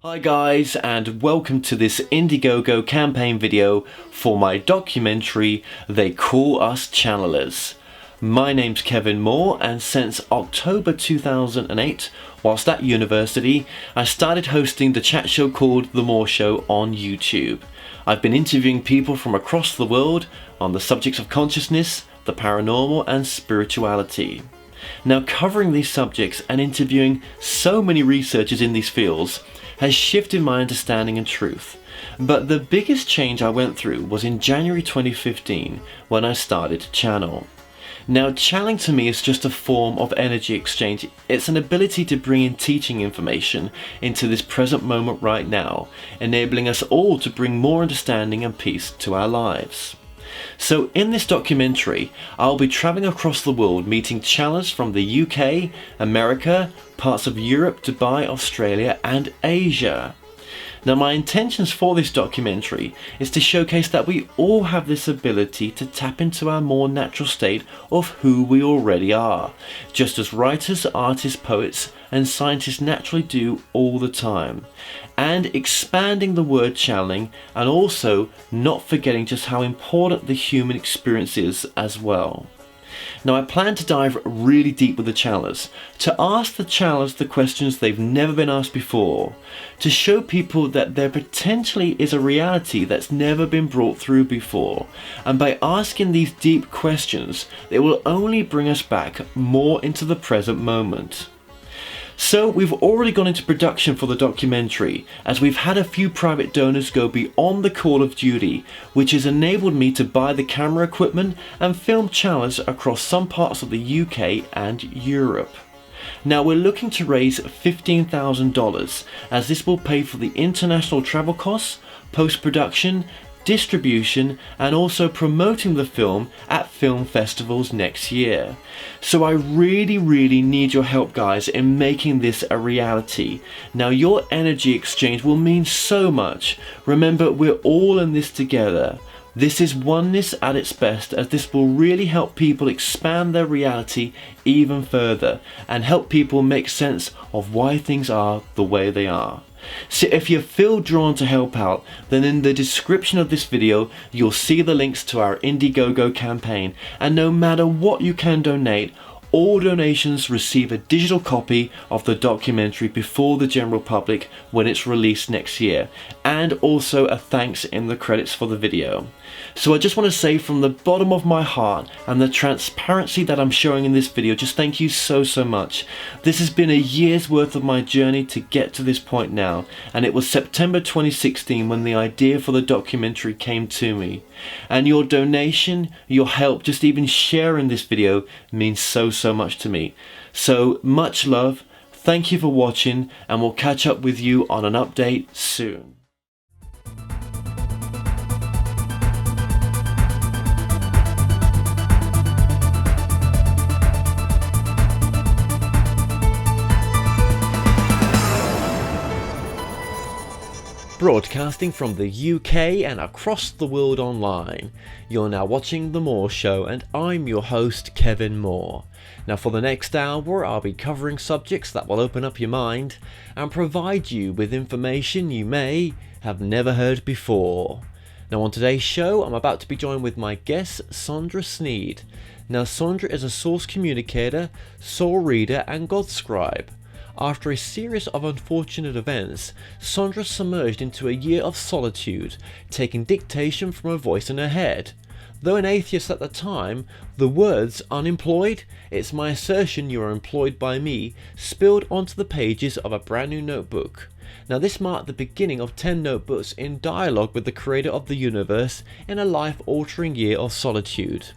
Hi guys, and welcome to this Indiegogo campaign video for my documentary They Call Us Channelers. My name's Kevin Moore, and since October 2008, whilst at university, I started hosting the chat show called The Moore Show on YouTube. I've been interviewing people from across the world on the subjects of consciousness, the paranormal and spirituality. Now, covering these subjects and interviewing so many researchers in these fields has shifted my understanding and truth. But the biggest change I went through was in January 2015 when I started to channel. Now, channeling to me is just a form of energy exchange. It's an ability to bring in teaching information into this present moment right now, enabling us all to bring more understanding and peace to our lives. So in this documentary, I'll be traveling across the world meeting channelers from the UK, America, parts of Europe, Dubai, Australia and Asia. Now, my intentions for this documentary is to showcase that we all have this ability to tap into our more natural state of who we already are, just as writers, artists, poets and scientists naturally do all the time, and expanding the word channeling, and also not forgetting just how important the human experience is as well. Now, I plan to dive really deep with the channelers, to ask the channelers the questions they've never been asked before, to show people that there potentially is a reality that's never been brought through before, and by asking these deep questions, it will only bring us back more into the present moment. So we've already gone into production for the documentary, as we've had a few private donors go beyond the call of duty, which has enabled me to buy the camera equipment and film channelers across some parts of the UK and Europe. Now, we're looking to raise $15,000, as this will pay for the international travel costs, post-production, distribution and also promoting the film at film festivals next year. So I really need your help, guys, in making this a reality. Now, your energy exchange will mean so much. Remember, we're all in this together. This is oneness at its best, as this will really help people expand their reality even further and help people make sense of why things are the way they are. So if you feel drawn to help out, then in the description of this video you'll see the links to our Indiegogo campaign, and no matter what you can donate, all donations receive a digital copy of the documentary before the general public when it's released next year, and also a thanks in the credits for the video. So I just want to say from the bottom of my heart, and the transparency that I'm showing in this video, just thank you so much. This has been a year's worth of my journey to get to this point now, and it was September 2016 when the idea for the documentary came to me. And your donation, your help, just even sharing this video means so much to me. So much love, thank you for watching, and we'll catch up with you on an update soon. Broadcasting from the UK and across the world online, you're now watching The Moore Show, and I'm your host, Kevin Moore. Now, for the next hour, I'll be covering subjects that will open up your mind and provide you with information you may have never heard before. Now, on today's show, I'm about to be joined with my guest, Sondra Sneed. Now, Sondra is a source communicator, soul reader and God scribe. After a series of unfortunate events, Sondra submerged into a year of solitude, taking dictation from a voice in her head. Though an atheist at the time, the words "unemployed, it's my assertion you are employed by me" spilled onto the pages of a brand new notebook. Now, this marked the beginning of 10 notebooks in dialogue with the creator of the universe in a life-altering year of solitude.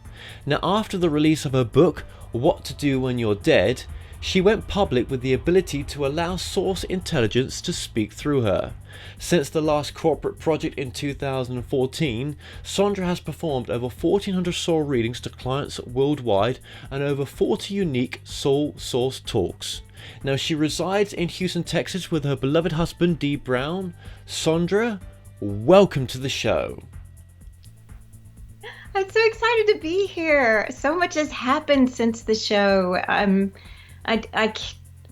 Now, after the release of her book, What to Do When You're Dead, she went public with the ability to allow source intelligence to speak through her. Since the last corporate project in 2014, Sondra has performed over 1,400 soul readings to clients worldwide and over 40 unique soul source talks. Now, she resides in Houston, Texas with her beloved husband Dee Brown. Sondra, welcome to the show. I'm so excited to be here. So much has happened since the show. I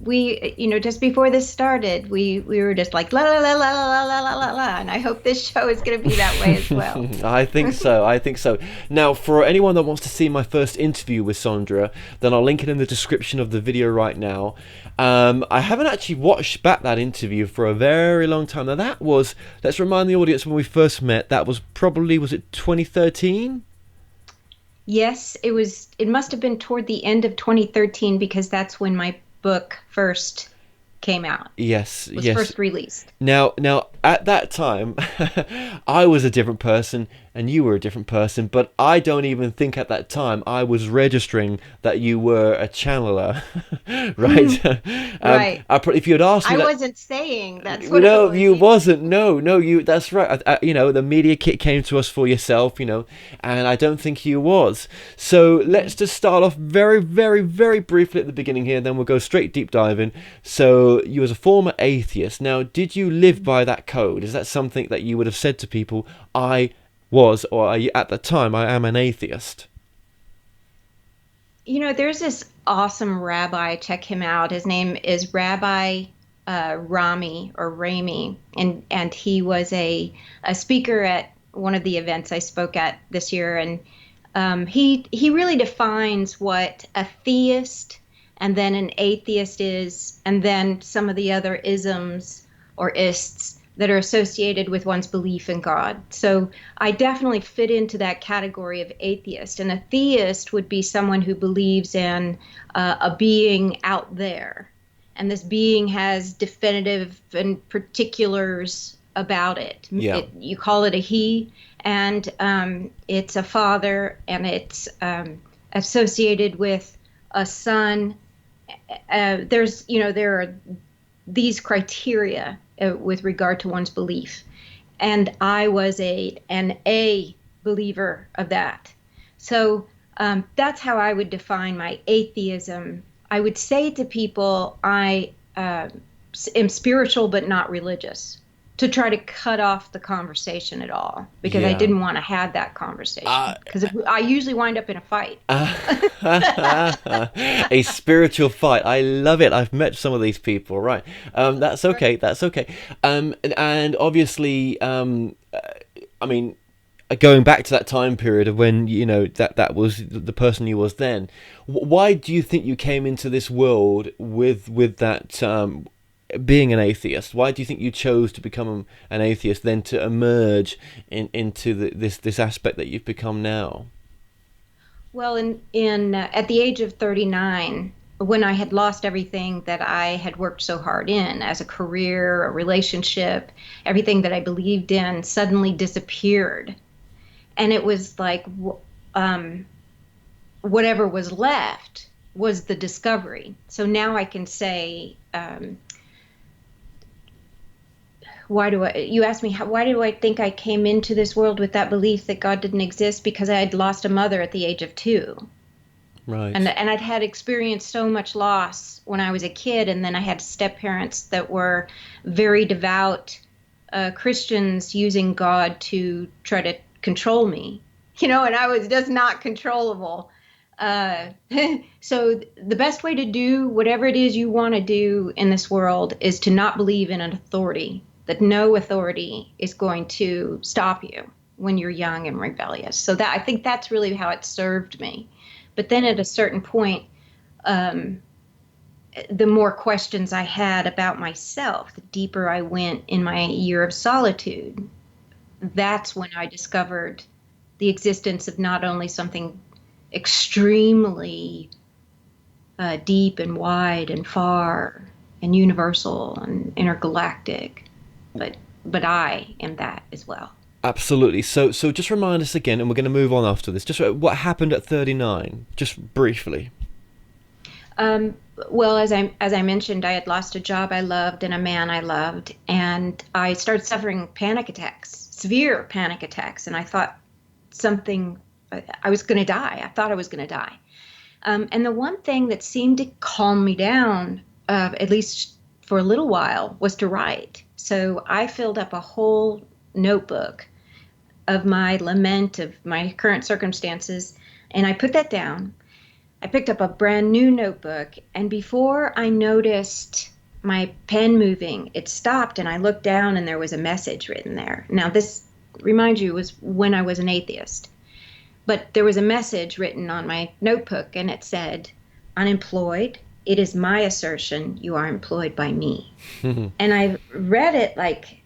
just before this started, we were just like la la la la la la la la la, and I hope this show is going to be that way as well. I think so. I think so. Now, for anyone that wants to see my first interview with Sondra, then I'll link it in the description of the video right now. I haven't actually watched back that interview for a very long time. Now, let's remind the audience when we first met, that was probably, was it 2013? Yes, it was. It must have been toward the end of 2013 because that's when my book first came out. Yes, Was yes. first released. Now, at that time, I was a different person and you were a different person, but I don't even think at that time I was registering that you were a channeler, right? Right. If you had asked me I that, wasn't saying that's what it no, was you either. wasn't. No, you. That's right. The media kit came to us for yourself, and I don't think you was. So let's just start off very, very, very briefly at the beginning here. Then we'll go straight deep diving. So you was a former atheist. Now, did you live by that code? Is that something that you would have said to people? I was, or at the time, I am an atheist. There's this awesome rabbi. Check him out. His name is Rabbi Rami or Rami, and he was a speaker at one of the events I spoke at this year, and he really defines what a theist and then an atheist is, and then some of the other isms or ists that are associated with one's belief in God. So I definitely fit into that category of atheist. And a theist would be someone who believes in a being out there. And this being has definitive and particulars about it. Yeah. You call it a he, and it's a father, and it's associated with a son. There are these criteria with regard to one's belief. And I was an A believer of that. So that's how I would define my atheism. I would say to people, I am spiritual but not religious, to try to cut off the conversation at all, because I Yeah. didn't want to have that conversation, because I usually wind up in a fight. A spiritual fight. I love it. I've met some of these people. Right. That's okay. That's okay. And obviously, I mean, going back to that time period of when that was the person you was then. Why do you think you came into this world with that? Being an atheist, why do you think you chose to become an atheist, then to emerge into this aspect that you've become now? Well, in at the age of 39, when I had lost everything that I had worked so hard in as a career, a relationship, everything that I believed in suddenly disappeared. And it was like whatever was left was the discovery. So now I can say, you asked me, why do I think I came into this world with that belief that God didn't exist? Because I had lost a mother at the age of 2. Right. And I'd had experienced so much loss when I was a kid. And then I had step parents that were very devout Christians using God to try to control me, and I was just not controllable. So the best way to do whatever it is you want to do in this world is to not believe in an authority, that no authority is going to stop you when you're young and rebellious. So I think that's really how it served me. But then at a certain point, the more questions I had about myself, the deeper I went in my year of solitude. That's when I discovered the existence of not only something extremely deep and wide and far and universal and intergalactic, but I am that as well. Absolutely. So just remind us again, and we're going to move on after this. Just what happened at 39, just briefly. Well, as I mentioned, I had lost a job I loved and a man I loved, and I started suffering panic attacks, severe panic attacks, and I thought I was going to die. I thought I was going to die. And the one thing that seemed to calm me down, at least for a little while, was to write. So I filled up a whole notebook of my lament of my current circumstances, and I put that down. I picked up a brand new notebook, and before I noticed my pen moving, it stopped, and I looked down, and there was a message written there. Now, this, remind you, was when I was an atheist. But there was a message written on my notebook, and it said, "Unemployed, it is my assertion you are employed by me." And I read it like,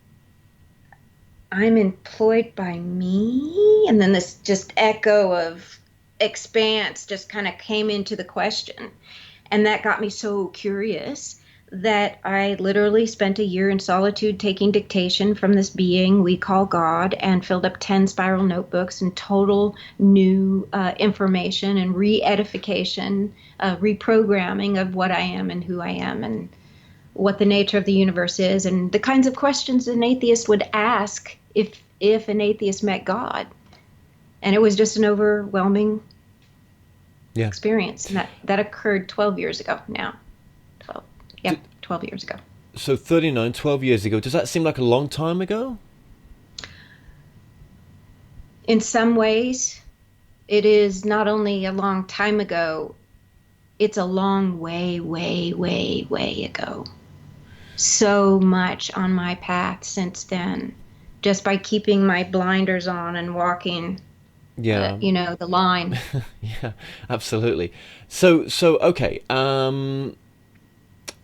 I'm employed by me? And then this just echo of expanse just kind of came into the question. And that got me so curious that I literally spent a year in solitude taking dictation from this being we call God, and filled up 10 spiral notebooks and total new information and re-edification, reprogramming of what I am and who I am and what the nature of the universe is, and the kinds of questions an atheist would ask if an atheist met God. And it was just an overwhelming experience. And that occurred 12 years ago now. 12. Yeah, 12 years ago. So 39, 12 years ago. Does that seem like a long time ago? In some ways, it is not only a long time ago, it's a long way, way, way, way ago. So much on my path since then, just by keeping my blinders on and walking, the line. Yeah, absolutely. So okay.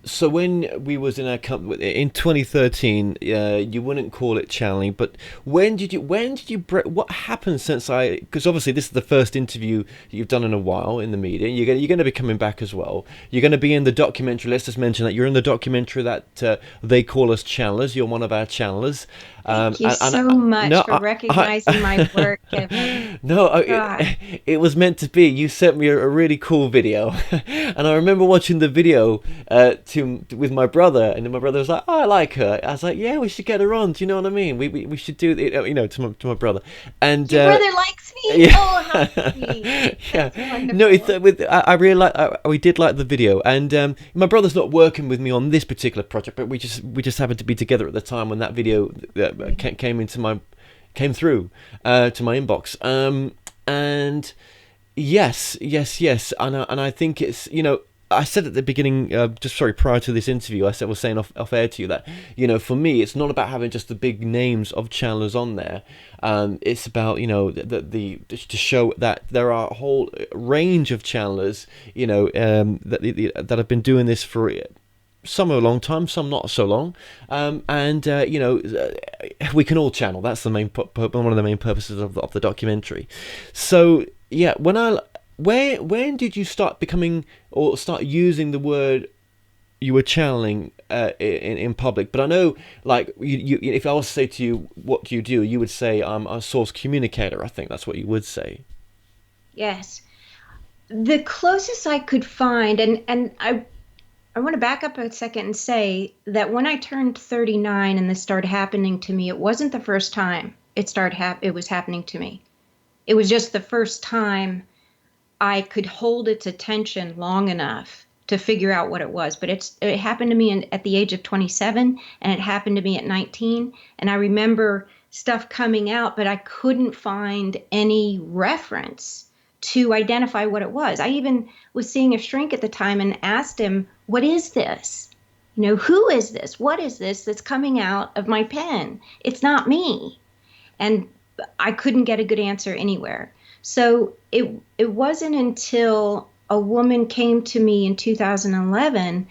So when we was in our company in 2013, you wouldn't call it channeling, but when did you what happened since because obviously this is the first interview you've done in a while in the media. You're going to be coming back as well. You're going to be in the documentary. Let's just mention that you're in the documentary that they call us channelers. You're one of our channelers. Thank you so much for recognizing my work, Kevin. No, it was meant to be. You sent me a really cool video, and I remember watching the video with my brother, and then my brother was like, "Oh, I like her." I was like, "Yeah, we should get her on." Do you know what I mean? We should do it, to my brother. And your brother likes me. Yeah. Oh, how sweet! Yeah. No, I really we did like the video, and my brother's not working with me on this particular project, but we just happened to be together at the time when that video came through to my inbox. And yes, and I think it's, I said at the beginning, prior to this interview, I was saying off air to you that, for me, it's not about having just the big names of channelers on there. It's about, to show that there are a whole range of channelers, that have been doing this for some a long time, some not so long, and we can all channel. That's the main one of the main purposes of the documentary. So yeah, when did you start becoming or start using the word you were channeling in public? But I know, like, you if I was to say to you, what do, you would say I'm a source communicator. I think that's what you would say. Yes, the closest I could find, and I want to back up a second and say that when I turned 39 and this started happening to me, it wasn't the first time it was happening to me. It was just the first time I could hold its attention long enough to figure out what it was. But it happened to me at the age of 27, and it happened to me at 19. And I remember stuff coming out, but I couldn't find any reference to identify what it was. I even was seeing a shrink at the time and asked him, "What is this? Who is this? What is this that's coming out of my pen? It's not me." And I couldn't get a good answer anywhere. So it wasn't until a woman came to me in 2011.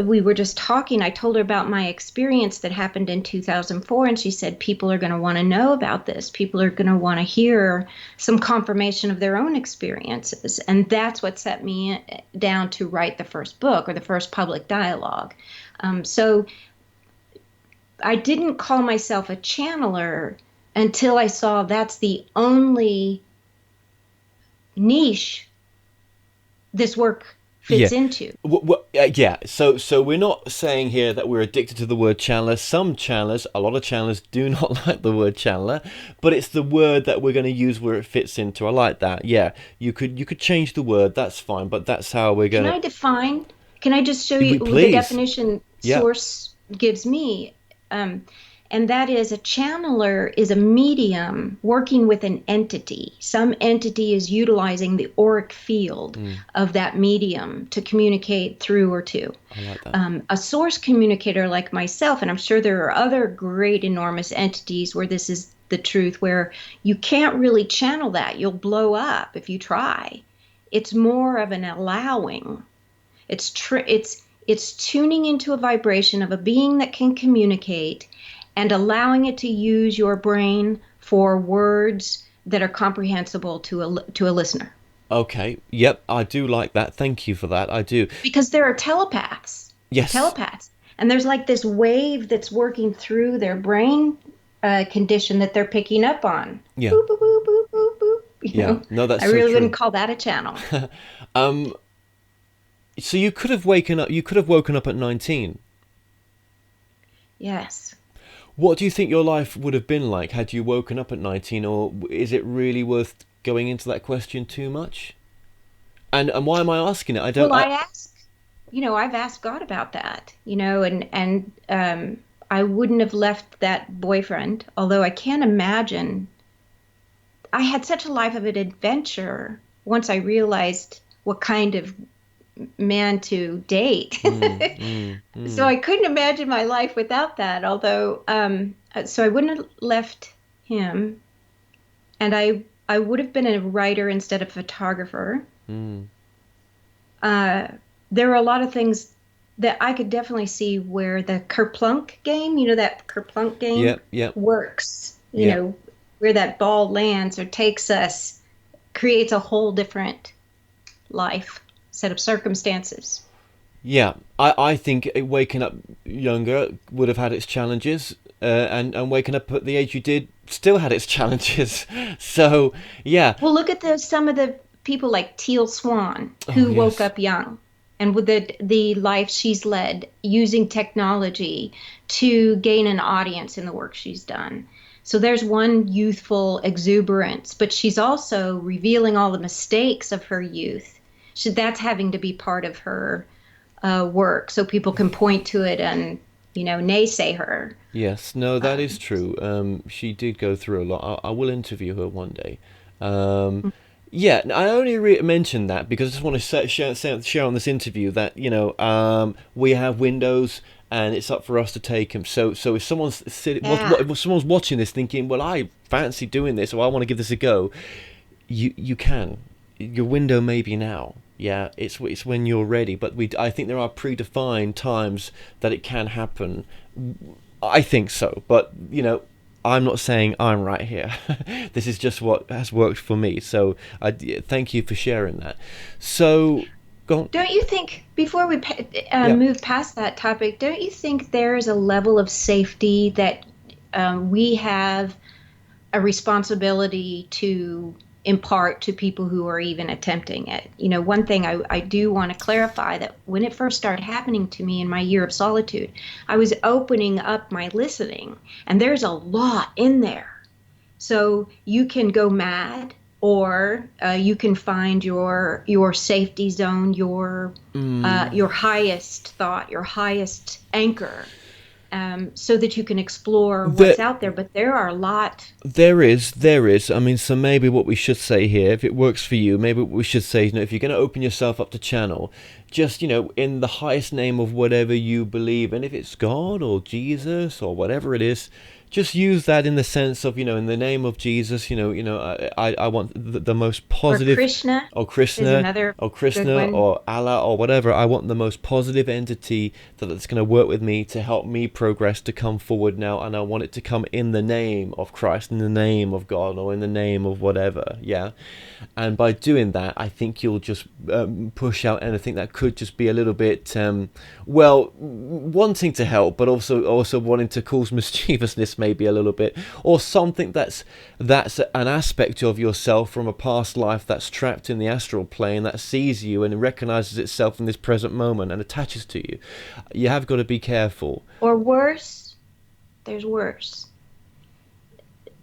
We were just talking. I told her about my experience that happened in 2004, and she said, people are going to want to know about this. People are going to want to hear some confirmation of their own experiences. And that's what set me down to write the first book, or the first public dialogue. So I didn't call myself a channeler until I saw that's the only niche this work fits into. So we're not saying here that we're addicted to the word channeler. Some channelers, a lot of channelers, do not like the word channeler, but it's the word that we're going to use where it fits into. I like that. Yeah, you could change the word. That's fine, but that's how we're going to. Can I define? Can I just show you the definition Source gives me? And And that is, a channeler is a medium working with an entity. Some entity is utilizing the auric field of that medium to communicate through or to. I like that. A source communicator like myself, and I'm sure there are other great, enormous entities where this is the truth, where you can't really channel that. You'll blow up if you try. It's more of an allowing. It's tuning into a vibration of a being that can communicate and allowing it to use your brain for words that are comprehensible to a listener. Okay. Yep. I do like that. Thank you for that. I do. Because there are telepaths. Yes. Telepaths. And there's like this wave that's working through their brain condition that they're picking up on. Yeah. Boop, boop, boop, boop, boop, boop. You know? No, that's I so really true. wouldn't call that a channel. So you could have woken up at 19. Yes. What do you think your life would have been like had you woken up at 19, or is it really worth going into that question too much? And why am I asking it? I don't. Well, I've asked God about that, and I wouldn't have left that boyfriend, although I can't imagine. I had such a life of an adventure once I realized what kind of man to date. So I couldn't imagine my life without that, although, so I wouldn't have left him, and I would have been a writer instead of a photographer. There are a lot of things that I could definitely see where the kerplunk game, that kerplunk game works, where that ball lands or takes us, creates a whole different life, set of circumstances. Yeah, I think waking up younger would have had its challenges, and waking up at the age you did still had its challenges. So, yeah. Well, look at some of the people like Teal Swan who woke up young, and with the life she's led using technology to gain an audience in the work she's done. So there's one youthful exuberance, but she's also revealing all the mistakes of her youth. That's having to be part of her work, so people can point to it and naysay her. Yes, no, that is true. She did go through a lot. I will interview her one day. Yeah, I only mentioned that because I just want to share on this interview that we have windows and it's up for us to take them. So if someone's if someone's watching this thinking, well, I fancy doing this or I want to give this a go, you can. Your window may be now. Yeah, it's when you're ready. But I think there are predefined times that it can happen. I think so, but I'm not saying I'm right here. This is just what has worked for me. So thank you for sharing that. So go on. Don't you think, before we move past that topic, don't you think there is a level of safety that we have a responsibility to impart to people who are even attempting it? One thing I do want to clarify, that when it first started happening to me in my year of solitude, I was opening up my listening, and there's a lot in there. So you can go mad, or you can find your safety zone, your highest thought, your highest anchor. So that you can explore what's out there. But there are a lot. There is. I mean, so maybe what we should say here, if it works for you, maybe what we should say, if you're going to open yourself up to channel, just, in the highest name of whatever you believe, and if it's God or Jesus or whatever it is, just use that in the sense of, in the name of Jesus, I want the most positive. Or Krishna, or Allah, or whatever. I want the most positive entity that's going to work with me to help me progress, to come forward now, and I want it to come in the name of Christ, in the name of God, or in the name of whatever. Yeah, and by doing that, I think you'll just push out anything that could just be a little bit, wanting to help, but also wanting to cause mischievousness, maybe a little bit, or something that's an aspect of yourself from a past life that's trapped in the astral plane, that sees you and recognizes itself in this present moment and attaches to you. You have got to be careful. Or worse, there's worse.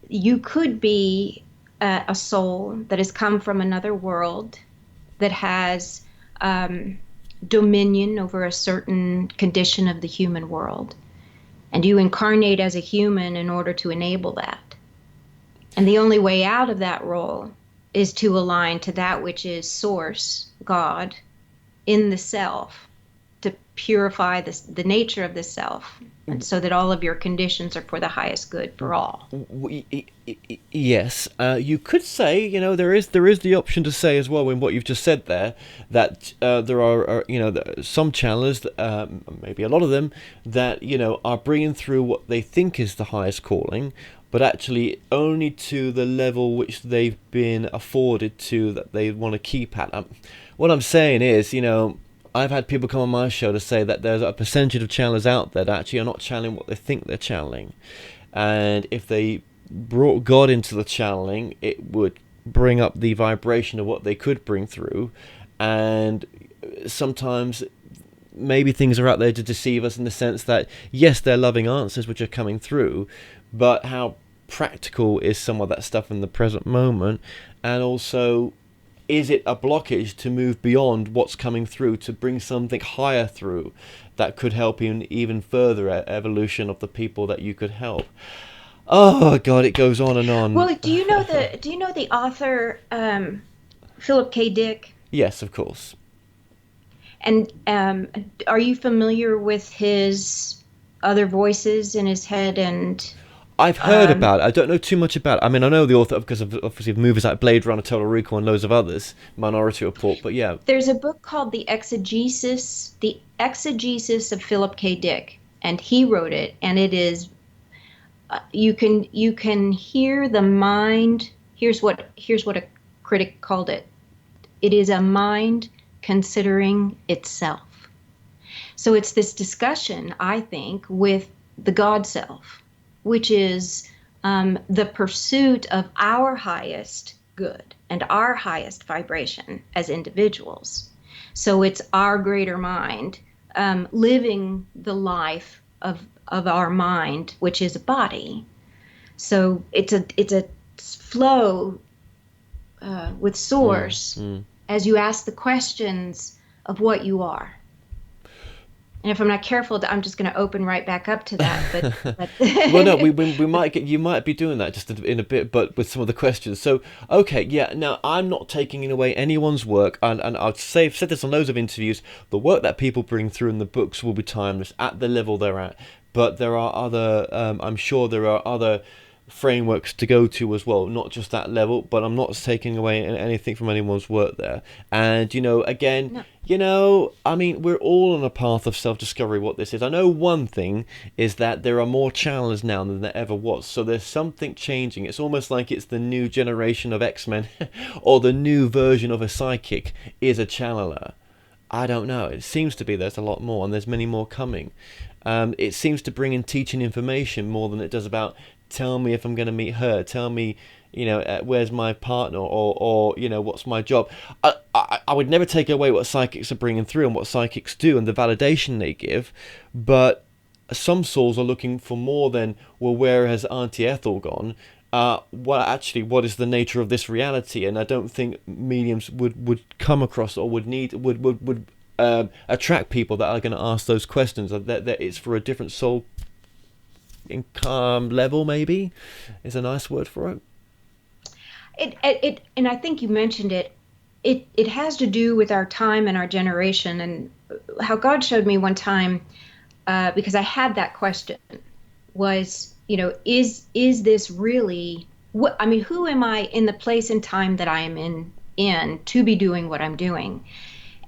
You could be a soul that has come from another world that has dominion over a certain condition of the human world. And you incarnate as a human in order to enable that. And the only way out of that role is to align to that which is source, God, in the self, to purify the nature of the self, and so that all of your conditions are for the highest good for all. Yes, you could say, there is the option to say as well in what you've just said there, that there are some channelers, maybe a lot of them, that are bringing through what they think is the highest calling, but actually only to the level which they've been afforded to, that they want to keep at. What I'm saying is, I've had people come on my show to say that there's a percentage of channelers out there that actually are not channeling what they think they're channeling. And if they brought God into the channeling, it would bring up the vibration of what they could bring through. And sometimes maybe things are out there to deceive us in the sense that, yes, they're loving answers which are coming through, but how practical is some of that stuff in the present moment? And also, is it a blockage to move beyond what's coming through, to bring something higher through that could help in even further evolution of the people that you could help? Oh God, it goes on and on. Well, do you know the author Philip K. Dick? Yes, of course. And are you familiar with his other voices in his head? And I've heard about it. I don't know too much about it. I mean, I know the author because of obviously movies like Blade Runner, Total Recall, and loads of others, Minority Report. But yeah, there's a book called The Exegesis of Philip K. Dick, and he wrote it. And it is you can hear the mind. Here's what a critic called it. It is a mind considering itself. So it's this discussion, I think, with the God self, which is the pursuit of our highest good and our highest vibration as individuals. So it's our greater mind living the life of our mind, which is a body. So it's a flow with source as you ask the questions of what you are. And if I'm not careful, I'm just going to open right back up to that. But well, no, you might be doing that just in a bit, but with some of the questions. So, okay, yeah. Now, I'm not taking away anyone's work, and I've said this on loads of interviews. The work that people bring through in the books will be timeless at the level they're at. But there are other, I'm sure there are other frameworks to go to as well, not just that level. But I'm not taking away anything from anyone's work there. And again. No. I mean, we're all on a path of self-discovery what this is. I know one thing is that there are more channelers now than there ever was. So there's something changing. It's almost like it's the new generation of X-Men or the new version of a psychic is a channeler. I don't know. It seems to be there's a lot more, and there's many more coming. It seems to bring in teaching information more than it does about tell me if I'm going to meet her, tell me where's my partner, or what's my job. I would never take away what psychics are bringing through and what psychics do and the validation they give, but some souls are looking for more than, well, where has Auntie Ethel gone? What is the nature of this reality? And I don't think mediums would come across or would attract people that are going to ask those questions. That it's for a different soul income level, maybe is a nice word for it. It and I think you mentioned it. It has to do with our time and our generation, and how God showed me one time, because I had that question, was is this really what I mean? Who am I in the place and time that I am in to be doing what I'm doing?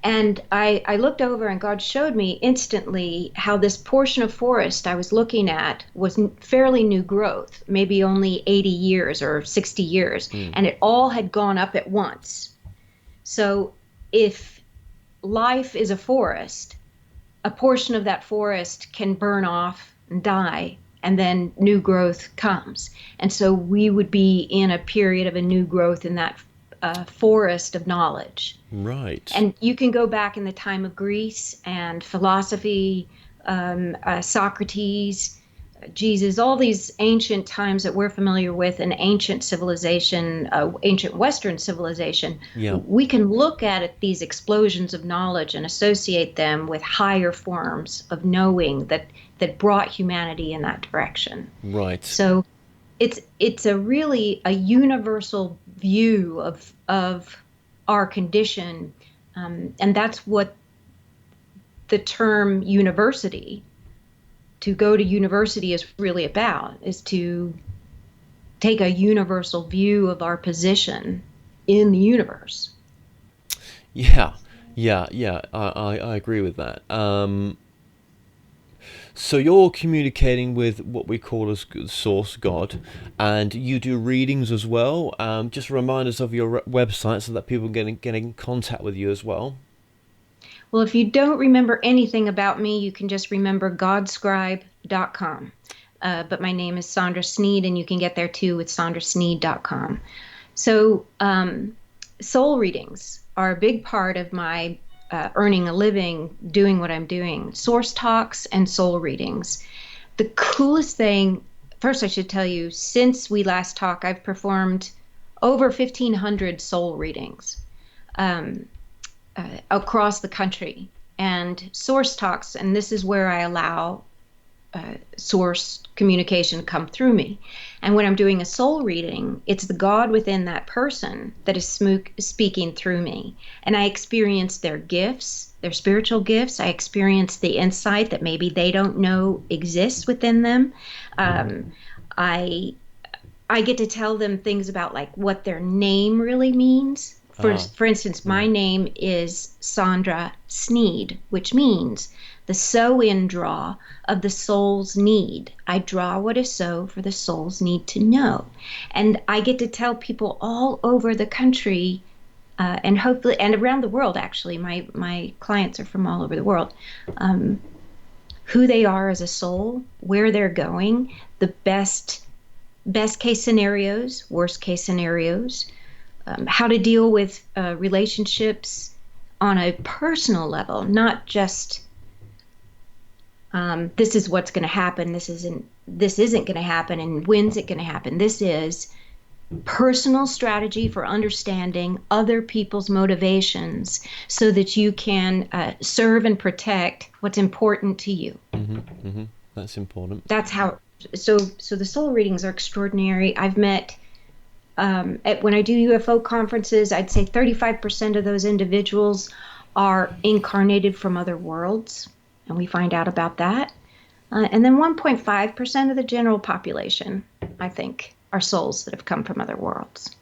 And I looked over, and God showed me instantly how this portion of forest I was looking at was fairly new growth, maybe only 80 years or 60 years, and it all had gone up at once. So if life is a forest, a portion of that forest can burn off and die, and then new growth comes. And so we would be in a period of a new growth in that forest of knowledge. Right. And you can go back in the time of Greece and philosophy, Socrates, Jesus, all these ancient times that we're familiar with, an ancient civilization, ancient Western civilization, Yeah. we can look at these explosions of knowledge and associate them with higher forms of knowing that brought humanity in that direction. Right. So it's a really a universal view of our condition, and that's what the term university, to go to university, is really about, is to take a universal view of our position in the universe. Yeah. Yeah. I agree with that. So you're communicating with what we call as Source God, and you do readings as well. Just remind us of your website so that people can get in contact with you as well. Well, if you don't remember anything about me, you can just remember godscribe.com. But my name is Sandra Sneed, and you can get there too with sandrasneed.com. So soul readings are a big part of my earning a living, doing what I'm doing. Source talks and soul readings. The coolest thing, first I should tell you, since we last talked, I've performed over 1,500 soul readings across the country. And source talks, and this is where I allow source communication come through me. And when I'm doing a soul reading, it's the God within that person that is speaking through me. And I experience their gifts, their spiritual gifts. I experience the insight that maybe they don't know exists within them. I get to tell them things about like what their name really means. For instance, my name is Sandra Sneed, which means the sow-in draw of the soul's need. I draw what is so for the soul's need to know. And I get to tell people all over the country, and hopefully, and around the world, actually, my clients are from all over the world, who they are as a soul, where they're going, the best case scenarios, worst case scenarios, how to deal with relationships on a personal level, not just this is what's going to happen, this isn't going to happen, and when's it going to happen. This is personal strategy for understanding other people's motivations so that you can serve and protect what's important to you. That's important. That's how. So the soul readings are extraordinary. I've met. When I do UFO conferences, I'd say 35% of those individuals are incarnated from other worlds, and we find out about that. And then 1.5% of the general population, I think, are souls that have come from other worlds.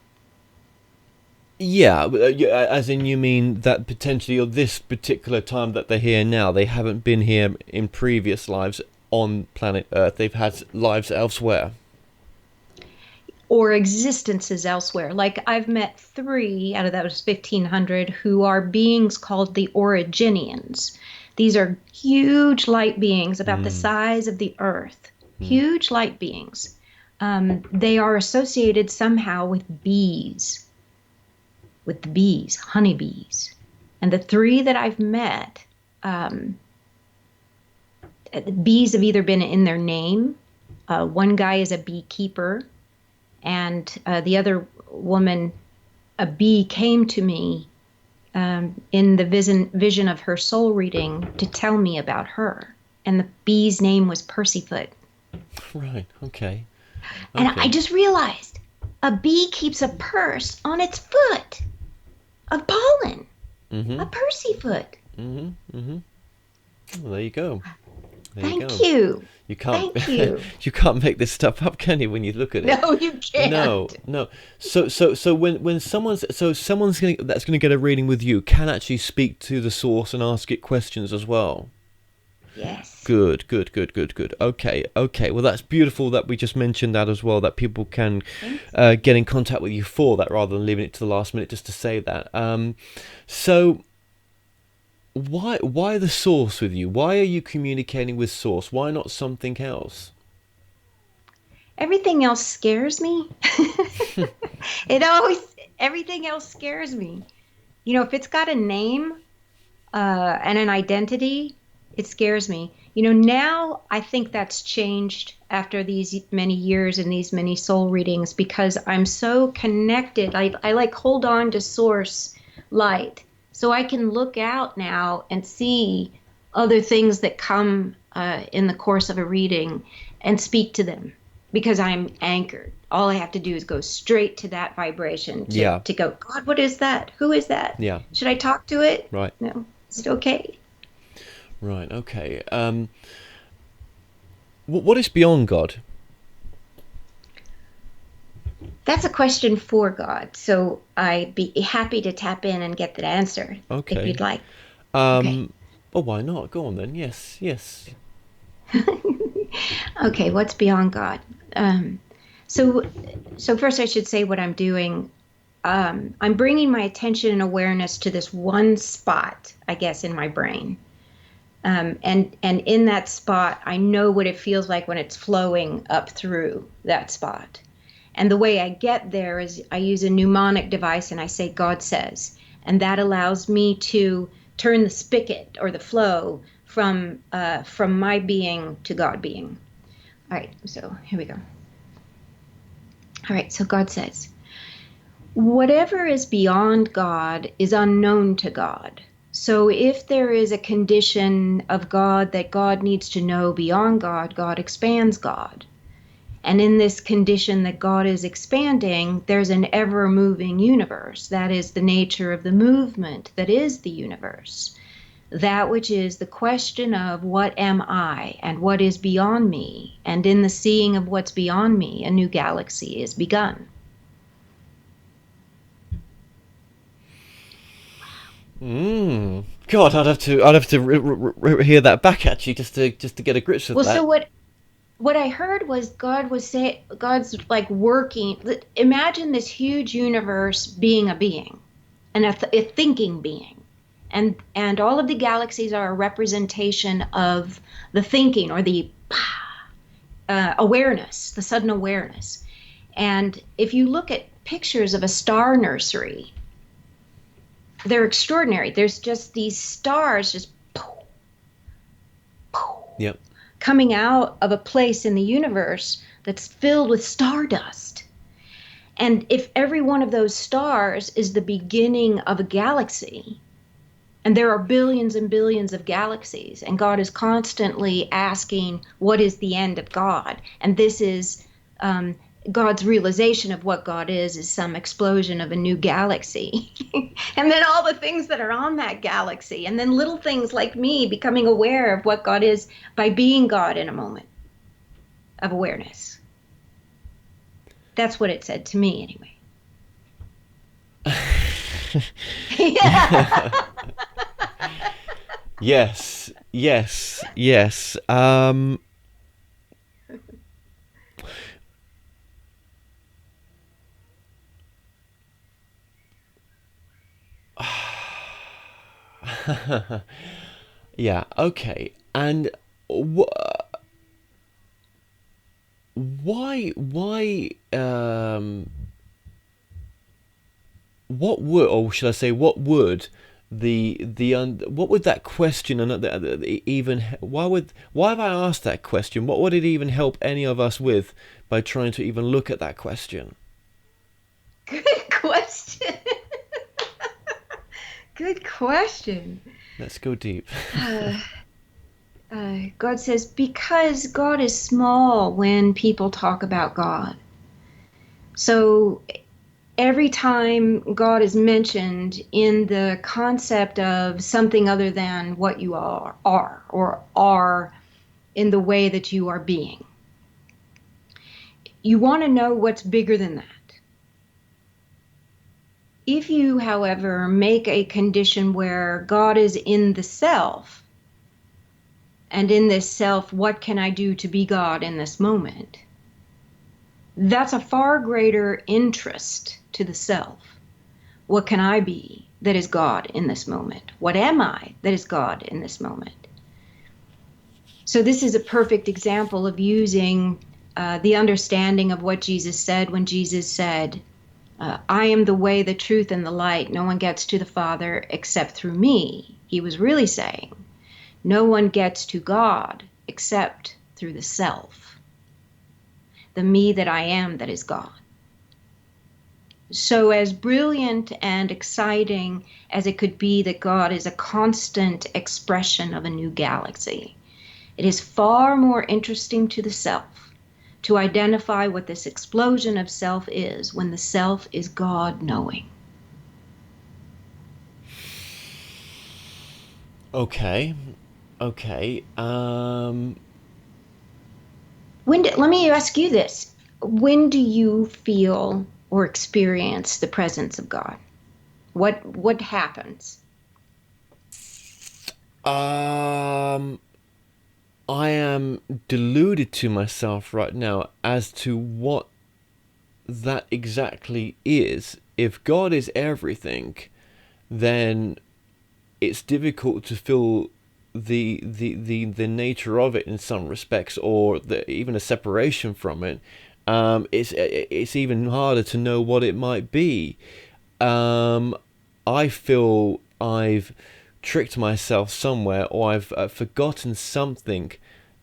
Yeah, as in you mean that potentially, or this particular time that they're here now, they haven't been here in previous lives on planet Earth. They've had lives elsewhere. Or existences elsewhere. Like I've met 3 out of those 1,500 who are beings called the Originians. These are huge light beings about the size of the Earth. Huge light beings. They are associated somehow with bees. With the bees, honeybees. And the 3 that I've met, bees have either been in their name. One guy is a beekeeper. And the other woman, a bee, came to me in the vision of her soul reading to tell me about her. And the bee's name was Percyfoot. Right, okay. And I just realized a bee keeps a purse on its foot of pollen. A Percyfoot. Well, there you go. Thank you. You can't. Thank you. You can't make this stuff up, can you? When you look at it. No, you can't. No. So when someone's that's gonna get a reading with you can actually speak to the source and ask it questions as well. Yes. Good. Okay. Well, that's beautiful that we just mentioned that as well. That people can get in contact with you for that rather than leaving it to the last minute just to say that. So. Why the source with you? Why are you communicating with source? Why not something else? Everything else scares me. Everything else scares me. You know, if it's got a name and an identity, it scares me. Now I think that's changed after these many years and these many soul readings, because I'm so connected. I like hold on to source light, so I can look out now and see other things that come in the course of a reading and speak to them, because I'm anchored. All I have to do is go straight to that vibration to go, God, what is that? Who is that? Yeah. Should I talk to it? Right. No. Is it okay? Right. Okay. What is beyond God? That's a question for God. So I'd be happy to tap in and get that answer if you'd like. Okay. Oh, why not? Go on then. Yes. Yes. Okay. What's beyond God? So first I should say what I'm doing. I'm bringing my attention and awareness to this one spot, I guess, in my brain. And in that spot, I know what it feels like when it's flowing up through that spot. And the way I get there is I use a mnemonic device and I say, God says. And that allows me to turn the spigot or the flow from my being to God being. All right, so here we go. All right, so God says, whatever is beyond God is unknown to God. So if there is a condition of God that God needs to know beyond God, God expands God. And in this condition that God is expanding, there's an ever-moving universe. That is the nature of the movement that is the universe. That which is the question of what am I and what is beyond me. And in the seeing of what's beyond me, a new galaxy is begun. God, I'd have to hear that back at you just to get a grip with that. Well, so what I heard was God's like working. Imagine this huge universe being a being, and a thinking being, and all of the galaxies are a representation of the thinking or the awareness, the sudden awareness. And if you look at pictures of a star nursery, they're extraordinary. There's just these stars just Yep. coming out of a place in the universe that's filled with stardust. And if every one of those stars is the beginning of a galaxy, and there are billions and billions of galaxies, and God is constantly asking, what is the end of God? And this is God's realization of what God is some explosion of a new galaxy. And then all the things that are on that galaxy, and then little things like me becoming aware of what God is by being God in a moment of awareness. That's what it said to me anyway. Yeah. Yes. Yeah, okay. And why what would, or should I say, what would what would that question and even why have I asked that question? What would it even help any of us with by trying to even look at that question? Good question. Good question. Let's go deep. God says, because God is small when people talk about God. So every time God is mentioned in the concept of something other than what you are or are in the way that you are being, you want to know what's bigger than that. If you, however, make a condition where God is in the self, and in this self, what can I do to be God in this moment? That's a far greater interest to the self. What can I be that is God in this moment? What am I that is God in this moment? So this is a perfect example of using the understanding of what Jesus said when Jesus said, I am the way, the truth, and the light. No one gets to the Father except through me. He was really saying, No one gets to God except through the self, the me that I am that is God. So, as brilliant and exciting as it could be that God is a constant expression of a new galaxy, it is far more interesting to the self to identify what this explosion of self is when the self is God knowing. Okay. Okay. Let me ask you this. When do you feel or experience the presence of God? What happens? Um, I am deluded to myself right now as to what that exactly is. If God is everything, then it's difficult to feel the nature of it in some respects, or even a separation from it. It's even harder to know what it might be. I feel I've tricked myself somewhere, or I've forgotten something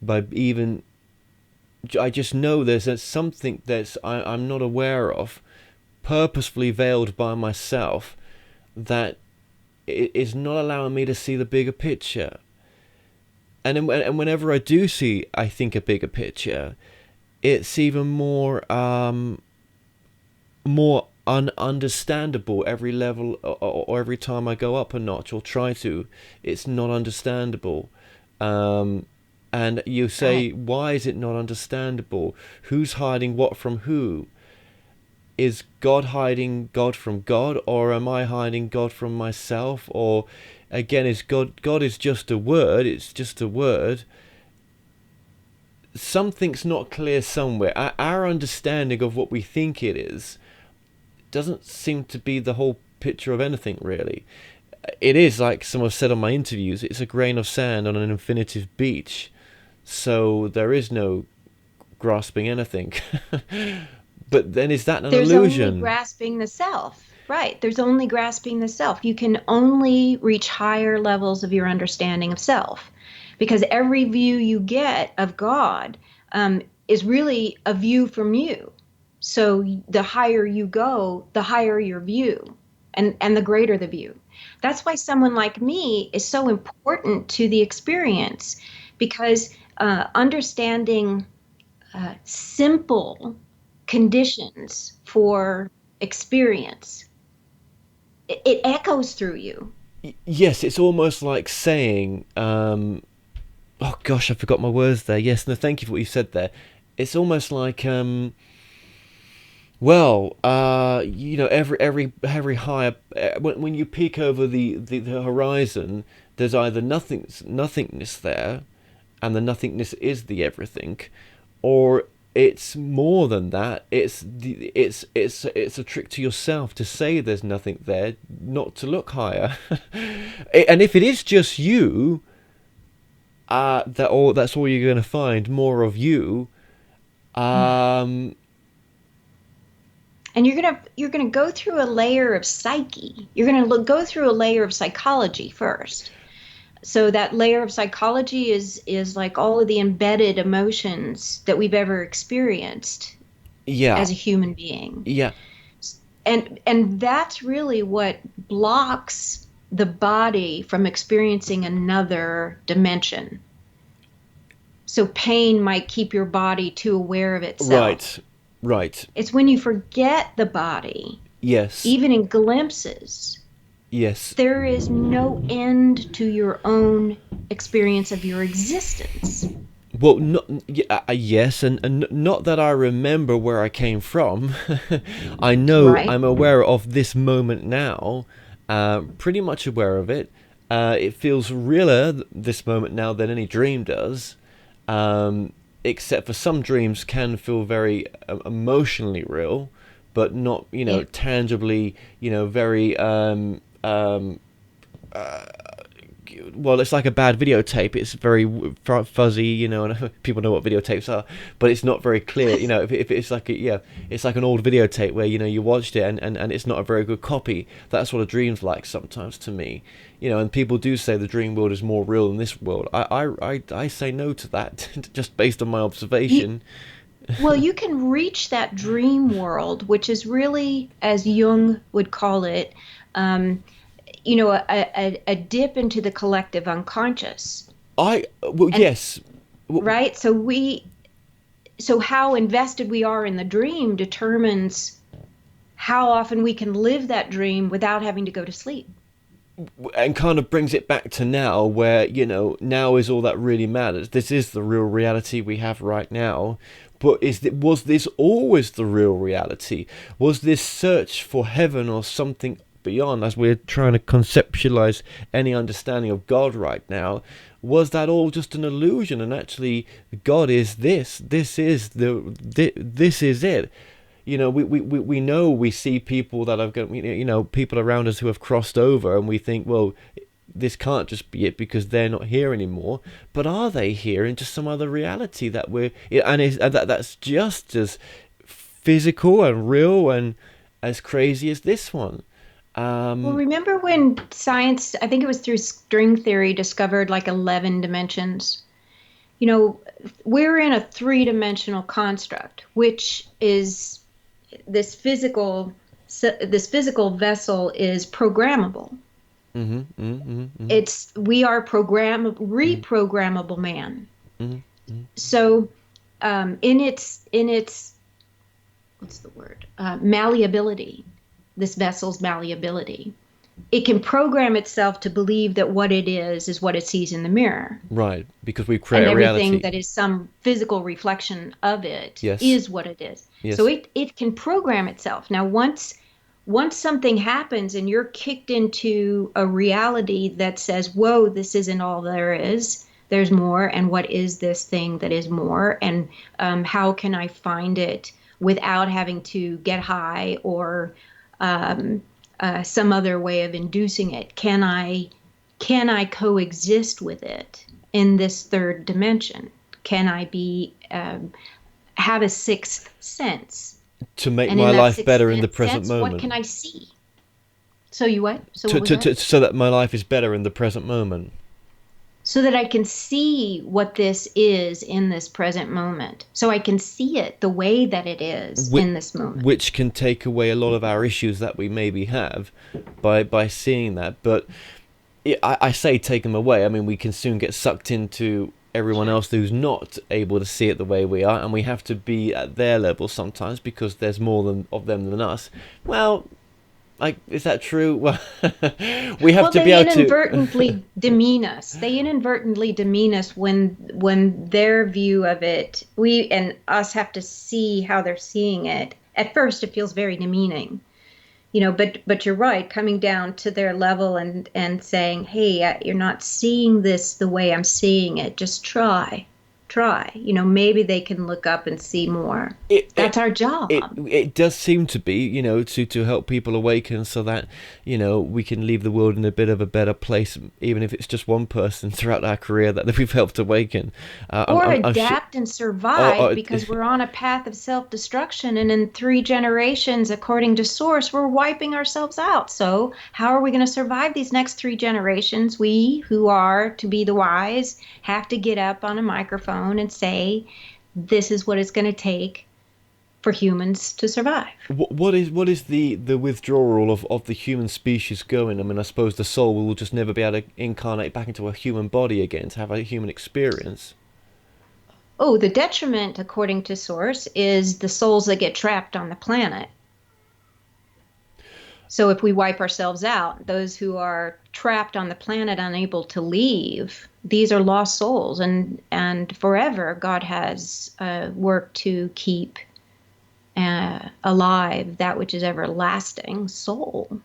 by even. I just know there's something I'm not aware of, purposefully veiled by myself, that it is not allowing me to see the bigger picture. And whenever I do see, I think, a bigger picture, it's even more ununderstandable every level, or every time I go up a notch or try to. It's not understandable. And you say, Right. why is it not understandable? Who's hiding what from who? Is God hiding God from God, or am I hiding God from myself? Or again, is God is just a word, it's just a word. Something's not clear somewhere. Our understanding of what we think it is doesn't seem to be the whole picture of anything, really. It is, like some have said on my interviews, it's a grain of sand on an infinitive beach. So there is no grasping anything. But then, is that an There's only illusion? grasping the self. Right. There's only grasping the self. You can only reach higher levels of your understanding of self because every view you get of God is really a view from you. So the higher you go, the higher your view and the greater the view. That's why someone like me is so important to the experience because understanding simple conditions for experience, it echoes through you. Yes, it's almost like saying, oh gosh, I forgot my words there. Yes, no, thank you for what you said there. It's almost like, every higher, when you peek over the horizon, there's either nothingness there, and the nothingness is the everything, or it's more than that. It's a trick to yourself to say there's nothing there, not to look higher. And if it is just you, that's all you're going to find, more of you. Um, And you're gonna go through a layer of psyche. You're gonna go through a layer of psychology first. So that layer of psychology is like all of the embedded emotions that we've ever experienced yeah, as a human being. yeah, And that's really what blocks the body from experiencing another dimension. So pain might keep your body too aware of itself. right, right, It's when you forget the body, yes, even in glimpses, yes. there is no end to your own experience of your existence. Well, not yes, and not that I remember where I came from. I know Right? I'm aware of this moment now, pretty much aware of it. It feels realer this moment now than any dream does, um, except for some dreams can feel very emotionally real, but not, Yeah. tangibly, very well, it's like a bad videotape. It's very fuzzy, you know, and people know what videotapes are, but it's not very clear, you know. If it's like it's like an old videotape where, you know, you watched it and it's not a very good copy. That's what a dream's like sometimes to me, you know. And people do say the dream world is more real than this world. I say no to that, just based on my observation. Well, you can reach that dream world, which is really, as Jung would call it, um, a dip into the collective unconscious. Well, And yes. right, so how invested we are in the dream determines how often we can live that dream without having to go to sleep. And kind of brings it back to now, where, you know, now is all that really matters. This is the real reality we have right now. But was this always the real reality? Was this search for heaven or something beyond, as we're trying to conceptualize any understanding of God right now? Was that all just an illusion? And actually, God is this. This is this is it. You know, we know, we see people that have, you know, people around us who have crossed over, and we think, well, this can't just be it because they're not here anymore. But are they here in just some other reality that that's just as physical and real and as crazy as this one? Well, remember when science, I think it was through string theory, discovered like 11 dimensions? You know, we're in a three-dimensional construct, which is this physical vessel is programmable. We are reprogrammable man. So in its what's the word, malleability, this vessel's malleability, it can program itself to believe that what it is what it sees in the mirror. Right, because we create and a reality. Everything that is some physical reflection of it is what it is. Yes. So it can program itself. Now, once something happens and you're kicked into a reality that says, whoa, this isn't all there is, there's more, and what is this thing that is more, and how can I find it without having to get high or some other way of inducing it? Can I coexist with it in this third dimension? Can I have a sixth sense to make my life better in the present sense, moment? What can I see? So you what? So so that my life is better in the present moment. So that I can see what this is in this present moment. So I can see it the way that it is in this moment. Which can take away a lot of our issues that we maybe have by seeing that. But I say take them away. I mean, we can soon get sucked into everyone else who's not able to see it the way we are, and we have to be at their level sometimes because there's more of them than us. Well, is that true? Well, we have to be able to. They inadvertently demean us. They inadvertently demean us when their view of it, we and us have to see how they're seeing it. At first, it feels very demeaning, you know. But you're right. Coming down to their level and saying, "Hey, you're not seeing this the way I'm seeing it. Just try." You know, maybe they can look up and see more. That's our job. It does seem to be, you know, to help people awaken so that, you know, we can leave the world in a bit of a better place, even if it's just one person throughout our career that we've helped awaken. Or adapt and survive, because we're on a path of self-destruction, and in 3 generations, according to Source, we're wiping ourselves out. So how are we going to survive these next 3 generations? We, who are to be the wise, have to get up on a microphone and say, this is what it's going to take for humans to survive. What is the withdrawal of the human species going? I mean, I suppose the soul will just never be able to incarnate back into a human body again to have a human experience. Oh, the detriment, according to Source, is the souls that get trapped on the planet. So if we wipe ourselves out, those who are trapped on the planet, unable to leave, these are lost souls. And forever, God has worked to keep alive that which is everlasting soul.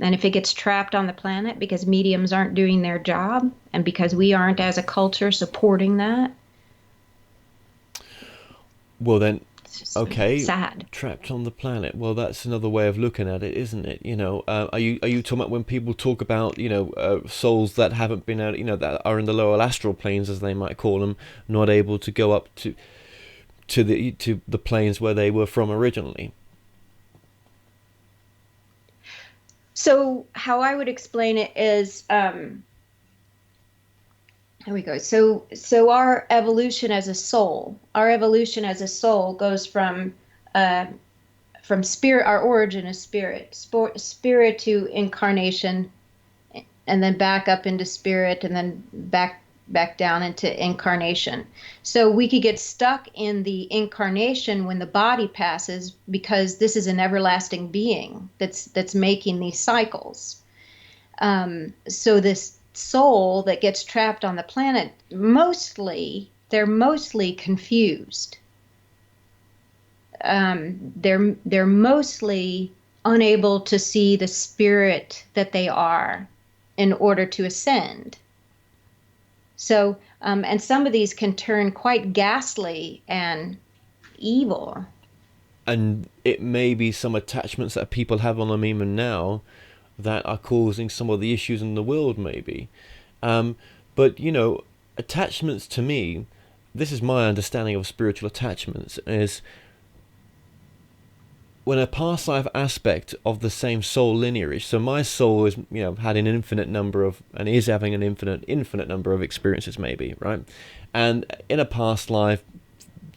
And if it gets trapped on the planet because mediums aren't doing their job, and because we aren't as a culture supporting that, well then, It's Okay, sad. trapped on the planet. Well, that's another way of looking at it, isn't it? Are you talking about when people talk about souls that haven't been out, that are in the lower astral planes, as they might call them, not able to go up to the planes where they were from originally? So how I would explain it is, here we go. So our evolution as a soul goes uh, from spirit. Our origin is spirit to incarnation, and then back up into spirit, and then back down into incarnation. So we could get stuck in the incarnation when the body passes, because this is an everlasting being that's making these cycles. So this soul that gets trapped on the planet, they're mostly confused. They're mostly unable to see the spirit that they are in order to ascend. So, and some of these can turn quite ghastly and evil. And it may be some attachments that people have on them even now that are causing some of the issues in the world, maybe. But attachments, to me, this is my understanding of spiritual attachments, is when a past life aspect of the same soul lineage. So my soul is, had an infinite number of, and is having an infinite number of experiences, maybe, right? And in a past life,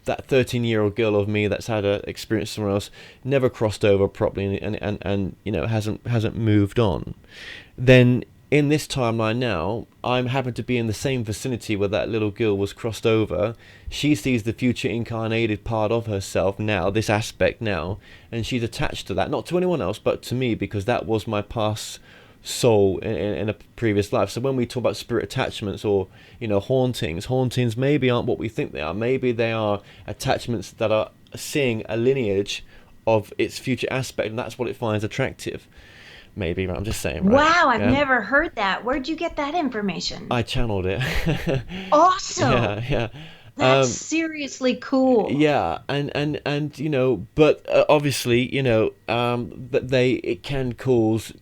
that 13-year-old girl of me that's had an experience somewhere else never crossed over properly, and hasn't moved on. Then in this timeline now, I'm happen to be in the same vicinity where that little girl was crossed over. She sees the future incarnated part of herself now, this aspect now, and she's attached to that, not to anyone else, but to me, because that was my past soul in a previous life. So when we talk about spirit attachments or hauntings maybe aren't what we think they are. Maybe they are attachments that are seeing a lineage of its future aspect, and that's what it finds attractive. Maybe, right? I'm just saying, right? Wow, I've never heard that. Where'd you get that information? I channeled it. Awesome. Yeah. That's seriously cool. Yeah, and but obviously, that it can cause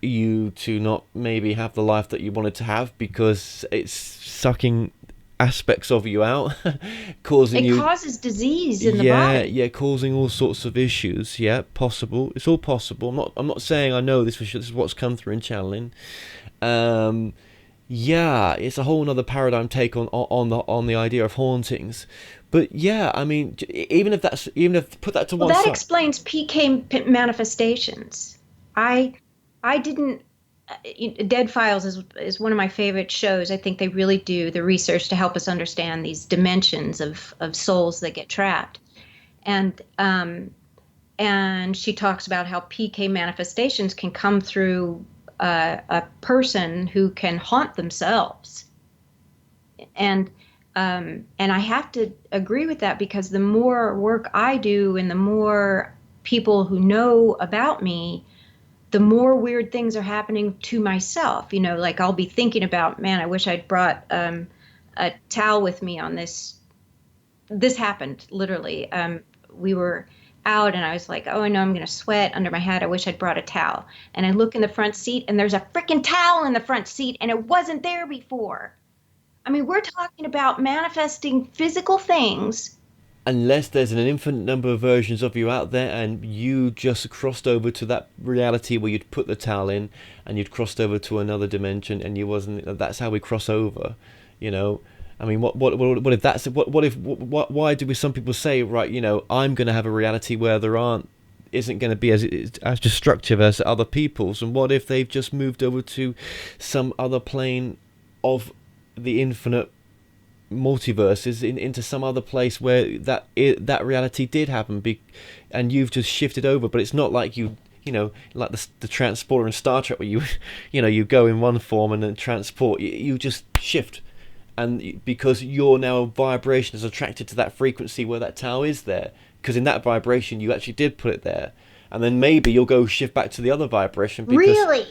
you to not maybe have the life that you wanted to have, because it's sucking aspects of you out, causing it causes disease in the body. Yeah, causing all sorts of issues. Yeah, possible. It's all possible. I'm not saying I know this for sure. This is what's come through in channeling. Yeah, it's a whole other paradigm take on the idea of hauntings. But yeah, I mean, even if put that to one side. That explains PK manifestations. I didn't. Dead Files is one of my favorite shows. I think they really do the research to help us understand these dimensions of souls that get trapped. And she talks about how PK manifestations can come through a person who can haunt themselves. And I have to agree with that, because the more work I do and the more people who know about me, the more weird things are happening to myself. Like I'll be thinking about, man, I wish I'd brought a towel with me on this. This happened literally. We were out and I was like, oh, I know I'm going to sweat under my hat. I wish I'd brought a towel. And I look in the front seat and there's a freaking towel in the front seat, and it wasn't there before. I mean, we're talking about manifesting physical things. Unless there's an infinite number of versions of you out there, and you just crossed over to that reality where you'd put the towel in, and you'd crossed over to another dimension, and you wasn't. That's how we cross over, I mean, what if that's why do some people say, right? I'm going to have a reality where isn't going to be as destructive as other people's, and what if they've just moved over to some other plane of the infinite multiverses, into some other place where that reality did happen, and you've just shifted over. But it's not like like the transporter in Star Trek, where you go in one form and then transport. You just shift, and because your now vibration is attracted to that frequency where that tau is there, because in that vibration you actually did put it there, and then maybe you'll go shift back to the other vibration because, Really?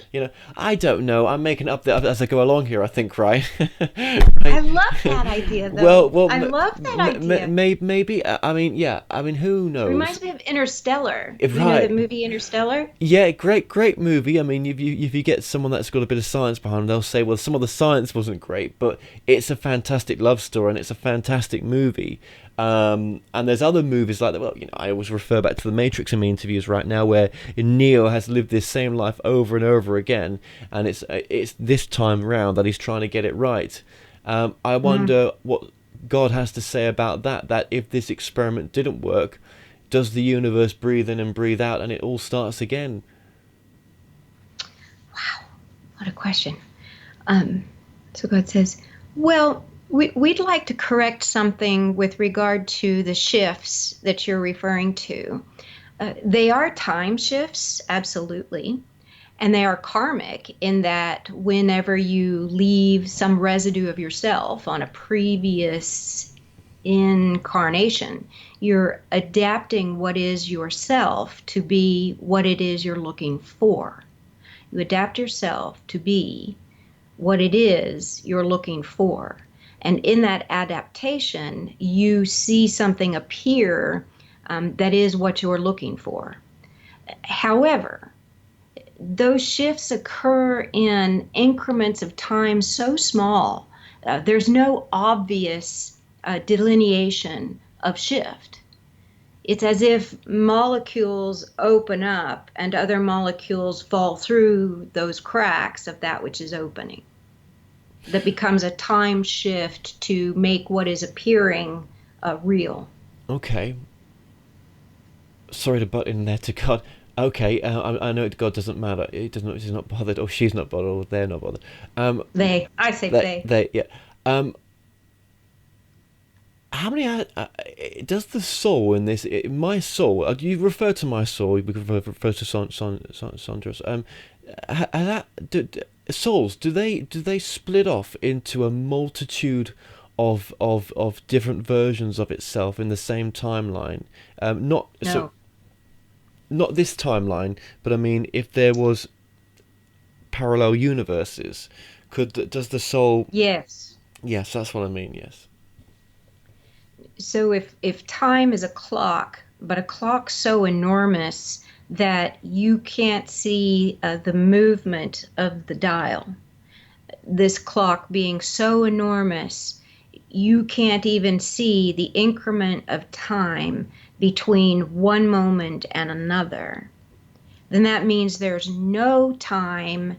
I don't know. I'm making up as I go along here, I think, right? I Right. love that idea, though. Well, I love that idea. maybe. I mean, yeah. I mean, who knows? Reminds me of Interstellar. You know the Right. movie Interstellar? Yeah, great movie. I mean, if you get someone that's got a bit of science behind them, they'll say, well, some of the science wasn't great, but it's a fantastic love story and it's a fantastic movie. And there's other movies like that. Well, I always refer back to the Matrix in my interviews right now, where Neo has lived this same life over and over again, and it's this time round that he's trying to get it right. I wonder what God has to say about that. That if this experiment didn't work, does the universe breathe in and breathe out and it all starts again? Wow, what a question. So God says, well, we'd like to correct something with regard to the shifts that you're referring to. They are time shifts, absolutely. And they are karmic in that whenever you leave some residue of yourself on a previous incarnation, you're adapting what is yourself to be what it is you're looking for. You adapt yourself to be what it is you're looking for. And in that adaptation, you see something appear that is what you're looking for. However, those shifts occur in increments of time so small, there's no obvious delineation of shift. It's as if molecules open up and other molecules fall through those cracks of that which is opening. That becomes a time shift to make what is appearing real. Okay. Sorry to butt in there to God. Okay, I know God doesn't matter. It doesn't. He's not bothered, or she's not bothered, or they're not bothered. I say they. Yeah. How many does the soul in this? My soul. You refer to my soul. You refer to Sandra's. Souls. Do they split off into a multitude of different versions of itself in the same timeline? Not No. so. Not this timeline, but I mean, if there was parallel universes, does the soul? Yes. Yes, that's what I mean. Yes. So if time is a clock, but a clock so enormous that you can't see the movement of the dial, this clock being so enormous, you can't even see the increment of time between one moment and another, then that means there's no time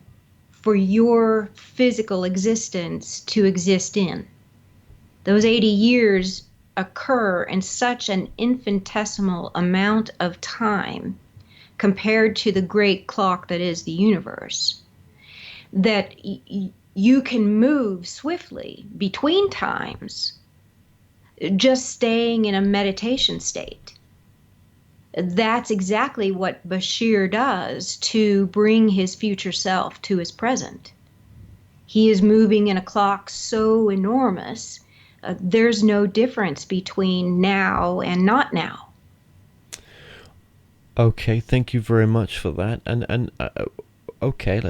for your physical existence to exist in. Those 80 years occur in such an infinitesimal amount of time compared to the great clock that is the universe, that you can move swiftly between times just staying in a meditation state. That's exactly what Bashir does to bring his future self to his present. He is moving in a clock so enormous, there's no difference between now and not now. Okay, thank you very much for that. And okay,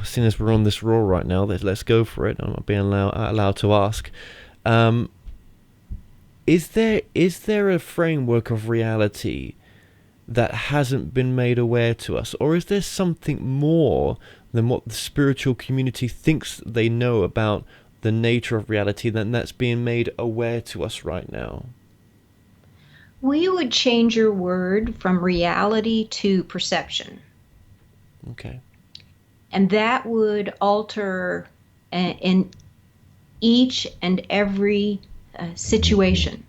seeing as we're on this roll right now, let's go for it. I'm not being allowed to ask. Is there a framework of reality that hasn't been made aware to us, or is there something more than what the spiritual community thinks they know about the nature of reality that's being made aware to us right now? We would change your word from reality to perception. Okay. And that would alter in each and every situation.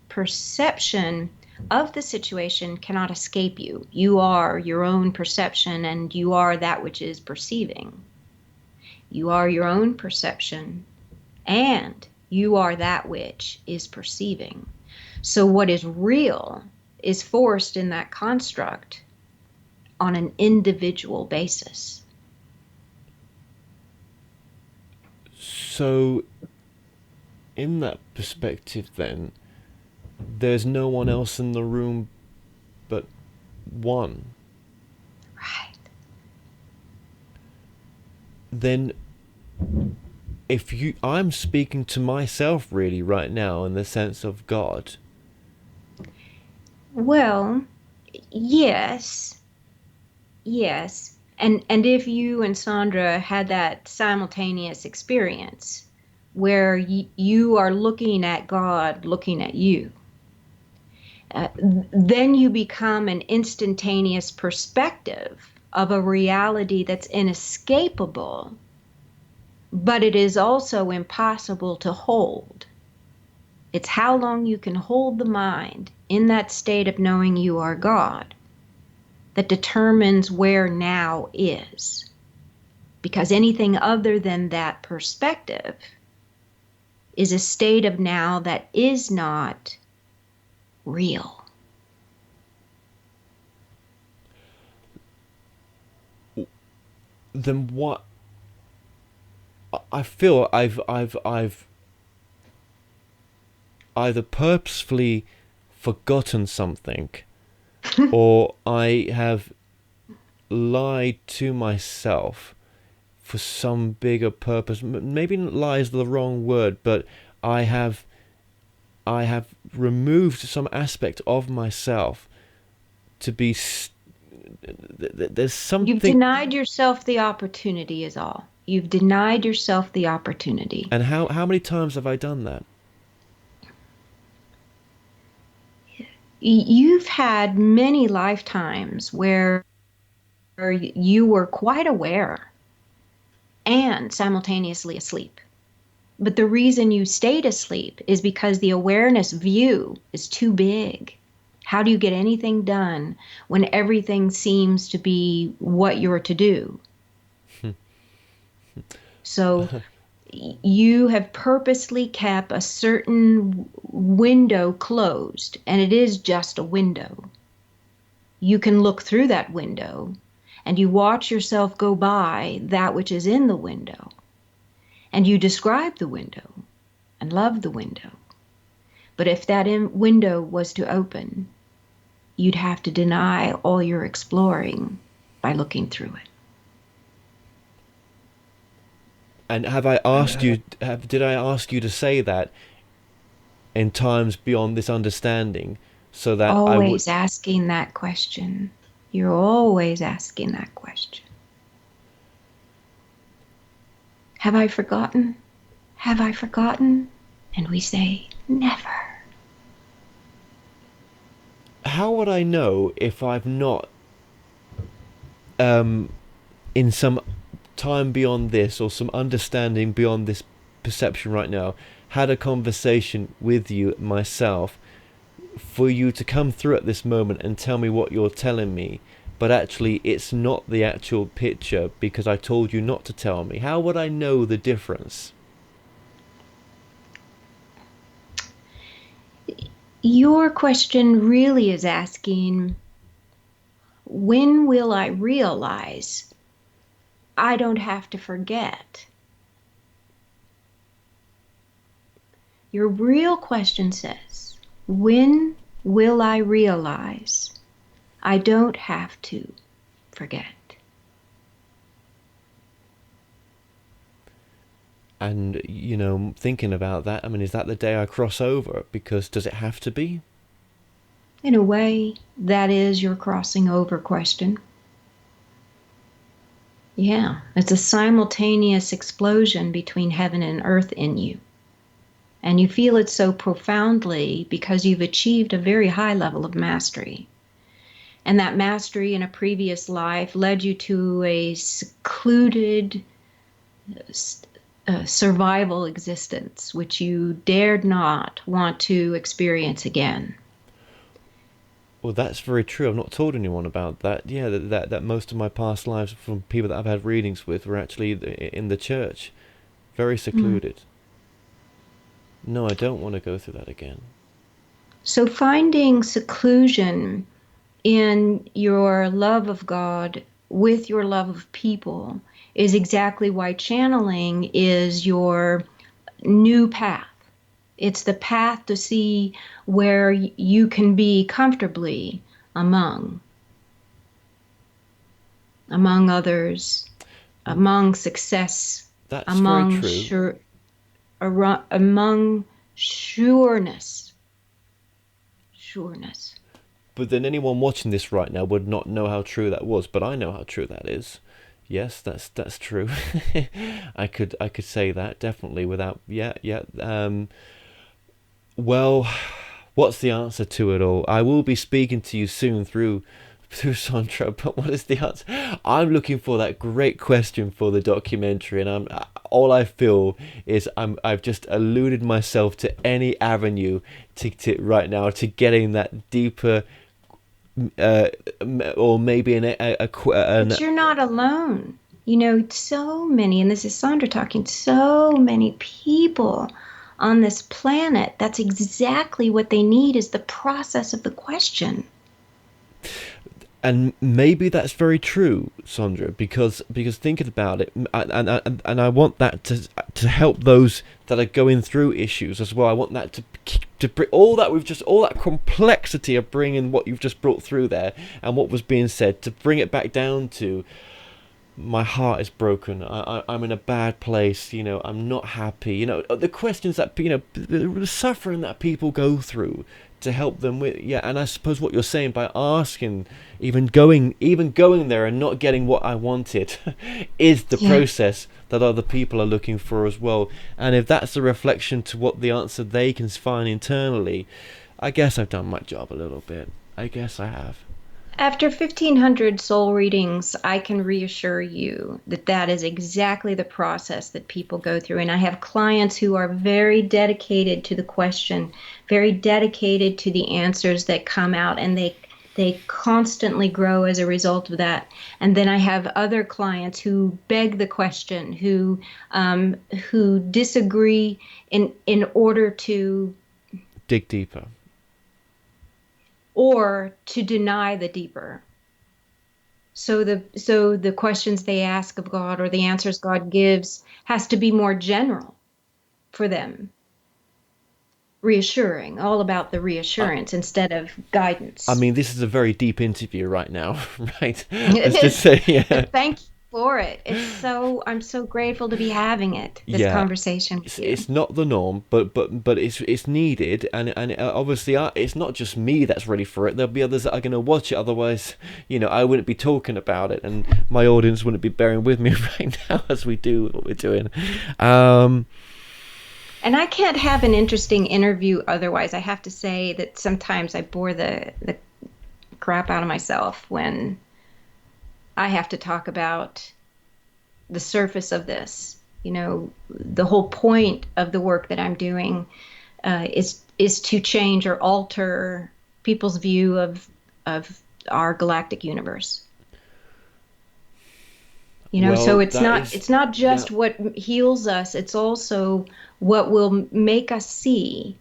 Perception of the situation cannot escape you. You are your own perception, and you are that which is perceiving. You are your own perception, and you are that which is perceiving. So what is real is forced in that construct on an individual basis. So, in that perspective, then, there's no one else in the room but one, Right. then I'm speaking to myself really right now in the sense of God. Well, yes. Yes. And if you and Sandra had that simultaneous experience where you are looking at God looking at you, then you become an instantaneous perspective of a reality that's inescapable, but it is also impossible to hold. It's how long you can hold the mind in that state of knowing you are God that determines where now is. Because anything other than that perspective is a state of now that is not real. Then what? I feel I've either purposefully forgotten something, or I have lied to myself for some bigger purpose. Maybe lie is the wrong word, but I have removed some aspect of myself to be. There's You've something. denied yourself the opportunity, is all. You've denied yourself the opportunity. And how many times have I done that? You've had many lifetimes where you were quite aware and simultaneously asleep. But the reason you stayed asleep is because the awareness view is too big. How do you get anything done when everything seems to be what you're to do? So you have purposely kept a certain window closed, and it is just a window. You can look through that window and you watch yourself go by that which is in the window. And you describe the window and love the window. But if that window was to open, you'd have to deny all your exploring by looking through it. And have I asked you? Did I ask you to say that in times beyond this understanding, so that I would? Always asking that question. You're always asking that question. Have I forgotten? Have I forgotten? And we say, never. How would I know if I've not, in some time beyond this or some understanding beyond this perception right now, had a conversation with you myself, for you to come through at this moment and tell me what you're telling me, but actually it's not the actual picture because I told you not to tell me? How would I know the difference? Your question really is asking, when will I realize I don't have to forget? Your real question says, when will I realize I don't have to forget? And, thinking about that, I mean, is that the day I cross over? Because does it have to be? In a way, that is your crossing over question. Yeah, it's a simultaneous explosion between heaven and earth in you. And you feel it so profoundly because you've achieved a very high level of mastery. And that mastery in a previous life led you to a secluded survival existence, which you dared not want to experience again. Well, that's very true. I've not told anyone about that. Yeah, that most of my past lives from people that I've had readings with were actually in the church, very secluded. No, I don't want to go through that again. So finding seclusion in your love of God with your love of people is exactly why channeling is your new path. It's the path to see where you can be comfortably among among others, among success, That's very among true. among sureness. Sureness. But then anyone watching this right now would not know how true that was, but I know how true that is. Yes, that's true. I could say that definitely without well, what's the answer to it all? I will be speaking to you soon through Sondra, but what is the answer? I'm looking for that great question for the documentary, and all I feel is I've just eluded myself to any avenue to right now to getting that deeper, or maybe But you're not alone. So many, and this is Sandra talking, so many people on this planet, that's exactly what they need, is the process of the question. And maybe that's very true, Sondra, because thinking about it, and I want that to help those that are going through issues as well. I want that to bring all that complexity of bringing what you've just brought through there and what was being said, to bring it back down to my heart is broken. I'm in a bad place. I'm not happy. The questions that the suffering that people go through, to help them with. And I suppose what you're saying, by asking, even going there and not getting what I wanted, is the process that other people are looking for as well. And if that's a reflection to what the answer they can find internally, I guess I've done my job a little bit. I guess I have. After 1,500 soul readings, I can reassure you that that is exactly the process that people go through. And I have clients who are very dedicated to the question, very dedicated to the answers that come out, and they constantly grow as a result of that. And then I have other clients who beg the question, who disagree in order to dig deeper, or to deny the deeper. So the questions they ask of God, or the answers God gives, has to be more general for them. Reassuring, all about the reassurance instead of guidance. I mean, this is a very deep interview right now, right? Let's just say, Thank you for it. I'm so grateful to be having it. This conversation with you. It's not the norm, but it's needed, and obviously it's not just me that's ready for it. There'll be others that are going to watch it. Otherwise, I wouldn't be talking about it, and my audience wouldn't be bearing with me right now as we do what we're doing. And I can't have an interesting interview otherwise. I have to say that sometimes I bore the crap out of myself when I have to talk about the surface of this. The whole point of the work that I'm doing is to change or alter people's view of our galactic universe. So it's not just what heals us. It's also what will make us see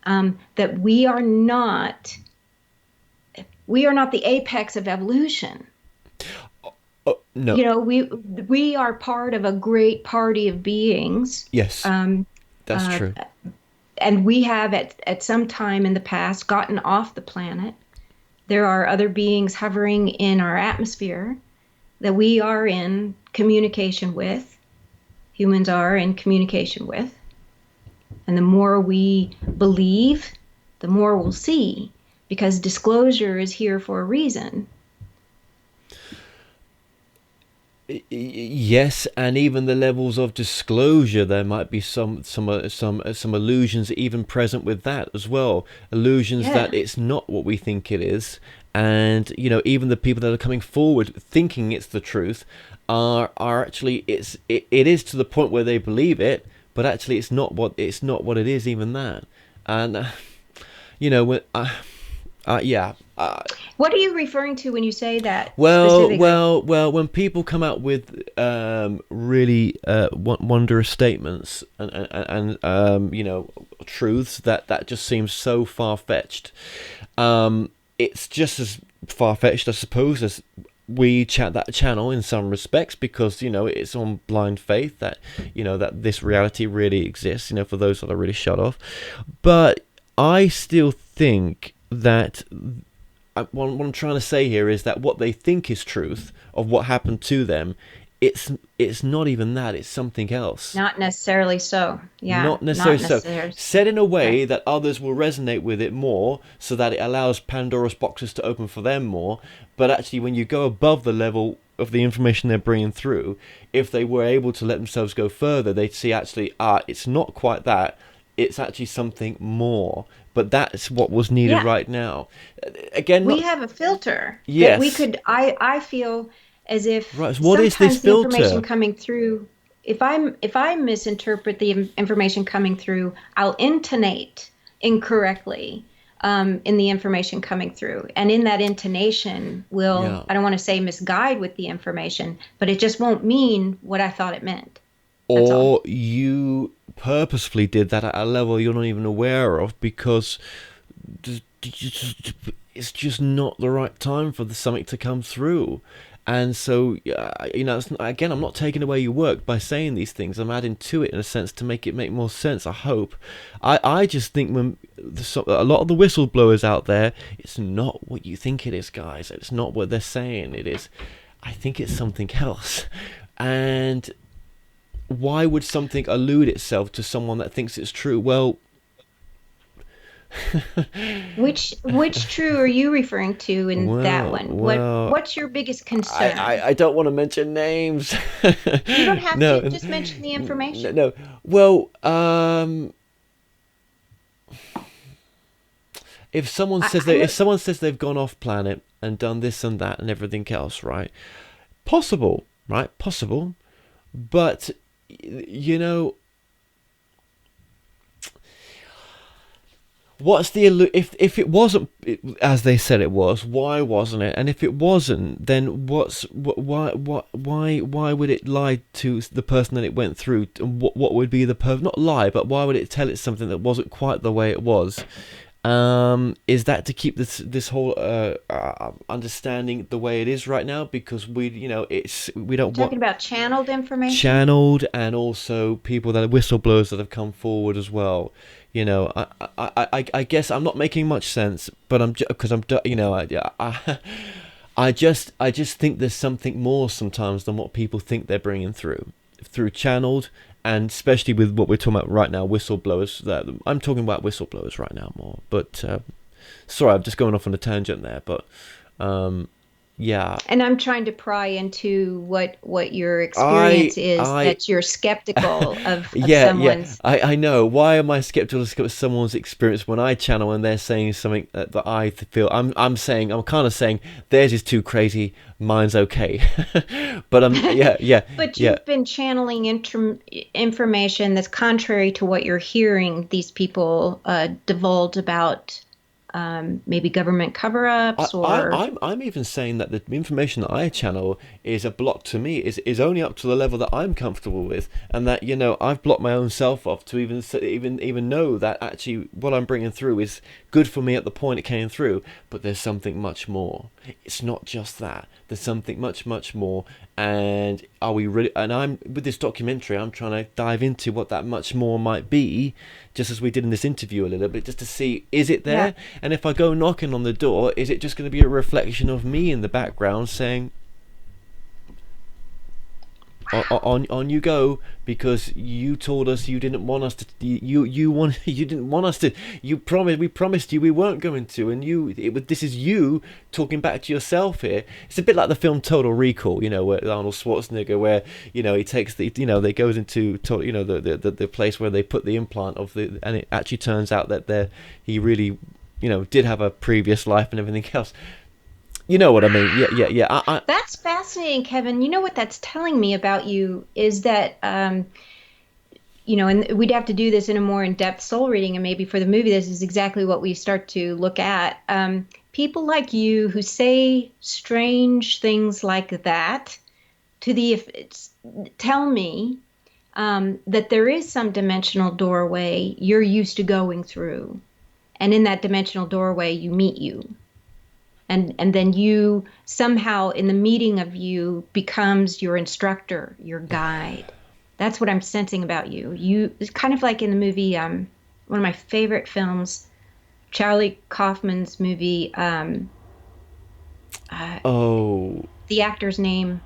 that we are not the apex of evolution. No. We are part of a great party of beings. Yes, that's true. And we have at some time in the past gotten off the planet. There are other beings hovering in our atmosphere that we are in communication with. Humans are in communication with. And the more we believe, the more we'll see, because disclosure is here for a reason. Yes, and even the levels of disclosure, there might be some illusions even present with that as well. Illusions that it's not what we think it is, and even the people that are coming forward thinking it's the truth are actually it is to the point where they believe it, but actually it's not what it is, even that. And what are you referring to when you say that? Well, when people come out with really wondrous statements and truths that just seems so far-fetched. It's just as far-fetched, I suppose, as we chat that channel in some respects, because it's on blind faith that that this reality really exists, for those that are really shut off. But I still think that what I'm trying to say here is that what they think is truth of what happened to them, it's not even that. It's something else. Not necessarily so. Yeah, Not necessarily not so. necessarily. Said in a Right. way that others will resonate with it more, so that it allows Pandora's boxes to open for them more. But actually, when you go above the level of the information they're bringing through, if they were able to let themselves go further, they'd see actually, it's not quite that. It's actually something more. But that's what was needed Yeah. right now. Again, We not have a filter that we yes. could, I feel as if Right. So what is this sometimes the information filter? coming through, if I misinterpret the information coming through, I'll intonate incorrectly in the information coming through. And in that intonation will, Yeah. I don't want to say misguide with the information, but it just won't mean what I thought it meant. That's all. Or you purposefully did that at a level you're not even aware of because it's just not the right time for the something to come through. And so, again, I'm not taking away your work by saying these things. I'm adding to it in a sense to make it make more sense. I hope. I just think when a lot of the whistleblowers out there, it's not what you think it is, guys. It's not what they're saying. It is. I think it's something else. And why would something allude itself to someone that thinks it's true? Well, Which true are you referring to in that well, one? well. What's your biggest concern? I don't want to mention names. You don't have No, to just mention the information. no. Well, if I someone says they've gone off planet and done this and that and everything else, right? Possible, right? Possible, but you know, what's the if it wasn't as they said it was, why wasn't it? And if it wasn't, then why would it lie to the person that it went through? And what would be the not lie, but why would it tell it something that wasn't quite the way it was? Is that to keep this whole understanding the way it is right now? Because we don't talking want about channeled information. channeled, and also people that are whistleblowers that have come forward as well. I guess I'm not making much sense, but because I'm I just think there's something more sometimes than what people think they're bringing through channeled, and especially with what we're talking about right now, whistleblowers. That I'm talking about whistleblowers right now more. But sorry, I'm just going off on a tangent there. But yeah, And I'm trying to pry into what your I experience is I that you're skeptical of yeah. someone's. I know. Why am I skeptical of someone's experience when I channel and they're saying something that I feel I'm saying, I'm kind of saying theirs is too crazy, mine's okay. But But yeah. you've been channeling information that's contrary to what you're hearing these people divulge about maybe government cover-ups or I'm even saying that the information that I channel is a block to me, is only up to the level that I'm comfortable with, and that I've blocked my own self off to even know that actually what I'm bringing through is good for me at the point it came through. But there's something much more. It's not just that. There's something much more. And are we really? And I'm with this documentary, I'm trying to dive into what that much more might be, just as we did in this interview a little bit, just to see, is it yeah. there? And if I go knocking on the door, is it just going to be a reflection of me in the background saying, on you go, because you told us you didn't want us to, you didn't want us to, we promised you we weren't going to, and this is you talking back to yourself here. It's a bit like the film Total Recall, where Arnold Schwarzenegger, where he takes they goes into the place where they put the implant and it actually turns out that he really did have a previous life and everything else. You know what I mean? Yeah. That's fascinating, Kevin. You know what that's telling me about you is that, and we'd have to do this in a more in-depth soul reading, and maybe for the movie, this is exactly what we start to look at. People like you who say strange things like that tell me that there is some dimensional doorway you're used to going through, and in that dimensional doorway, you meet you. And then you somehow in the meeting of you becomes your instructor, your guide. That's what I'm sensing about you. It's kind of like in the movie, one of my favorite films, Charlie Kaufman's movie, Oh, the actor's name.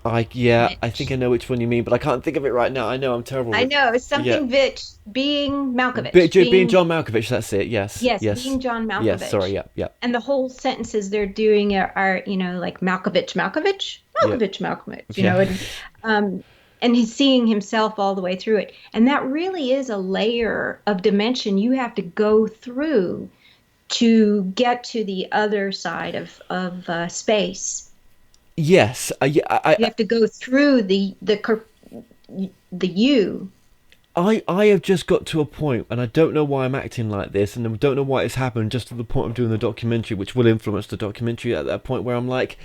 I think I know which one you mean, but I can't think of it right now. I know I'm terrible I with. know it's Yeah, something Vitch being Malkovich, being being John Malkovich. That's it. Yes, yes, yes, being John yes. Sorry. Malkovich. Yeah, yeah, And the whole sentences they're doing are, like Malkovich, Malkovich, yeah, Malkovich, Malkovich, yeah. um, and he's seeing himself all the way through it. And that really is a layer of dimension you have to go through to get to the other side of space. Yes, You have to go through the you. I have just got to a point, and I don't know why I'm acting like this, and I don't know why it's happened. Just to the point of doing the documentary, which will influence the documentary at that point, where I'm like,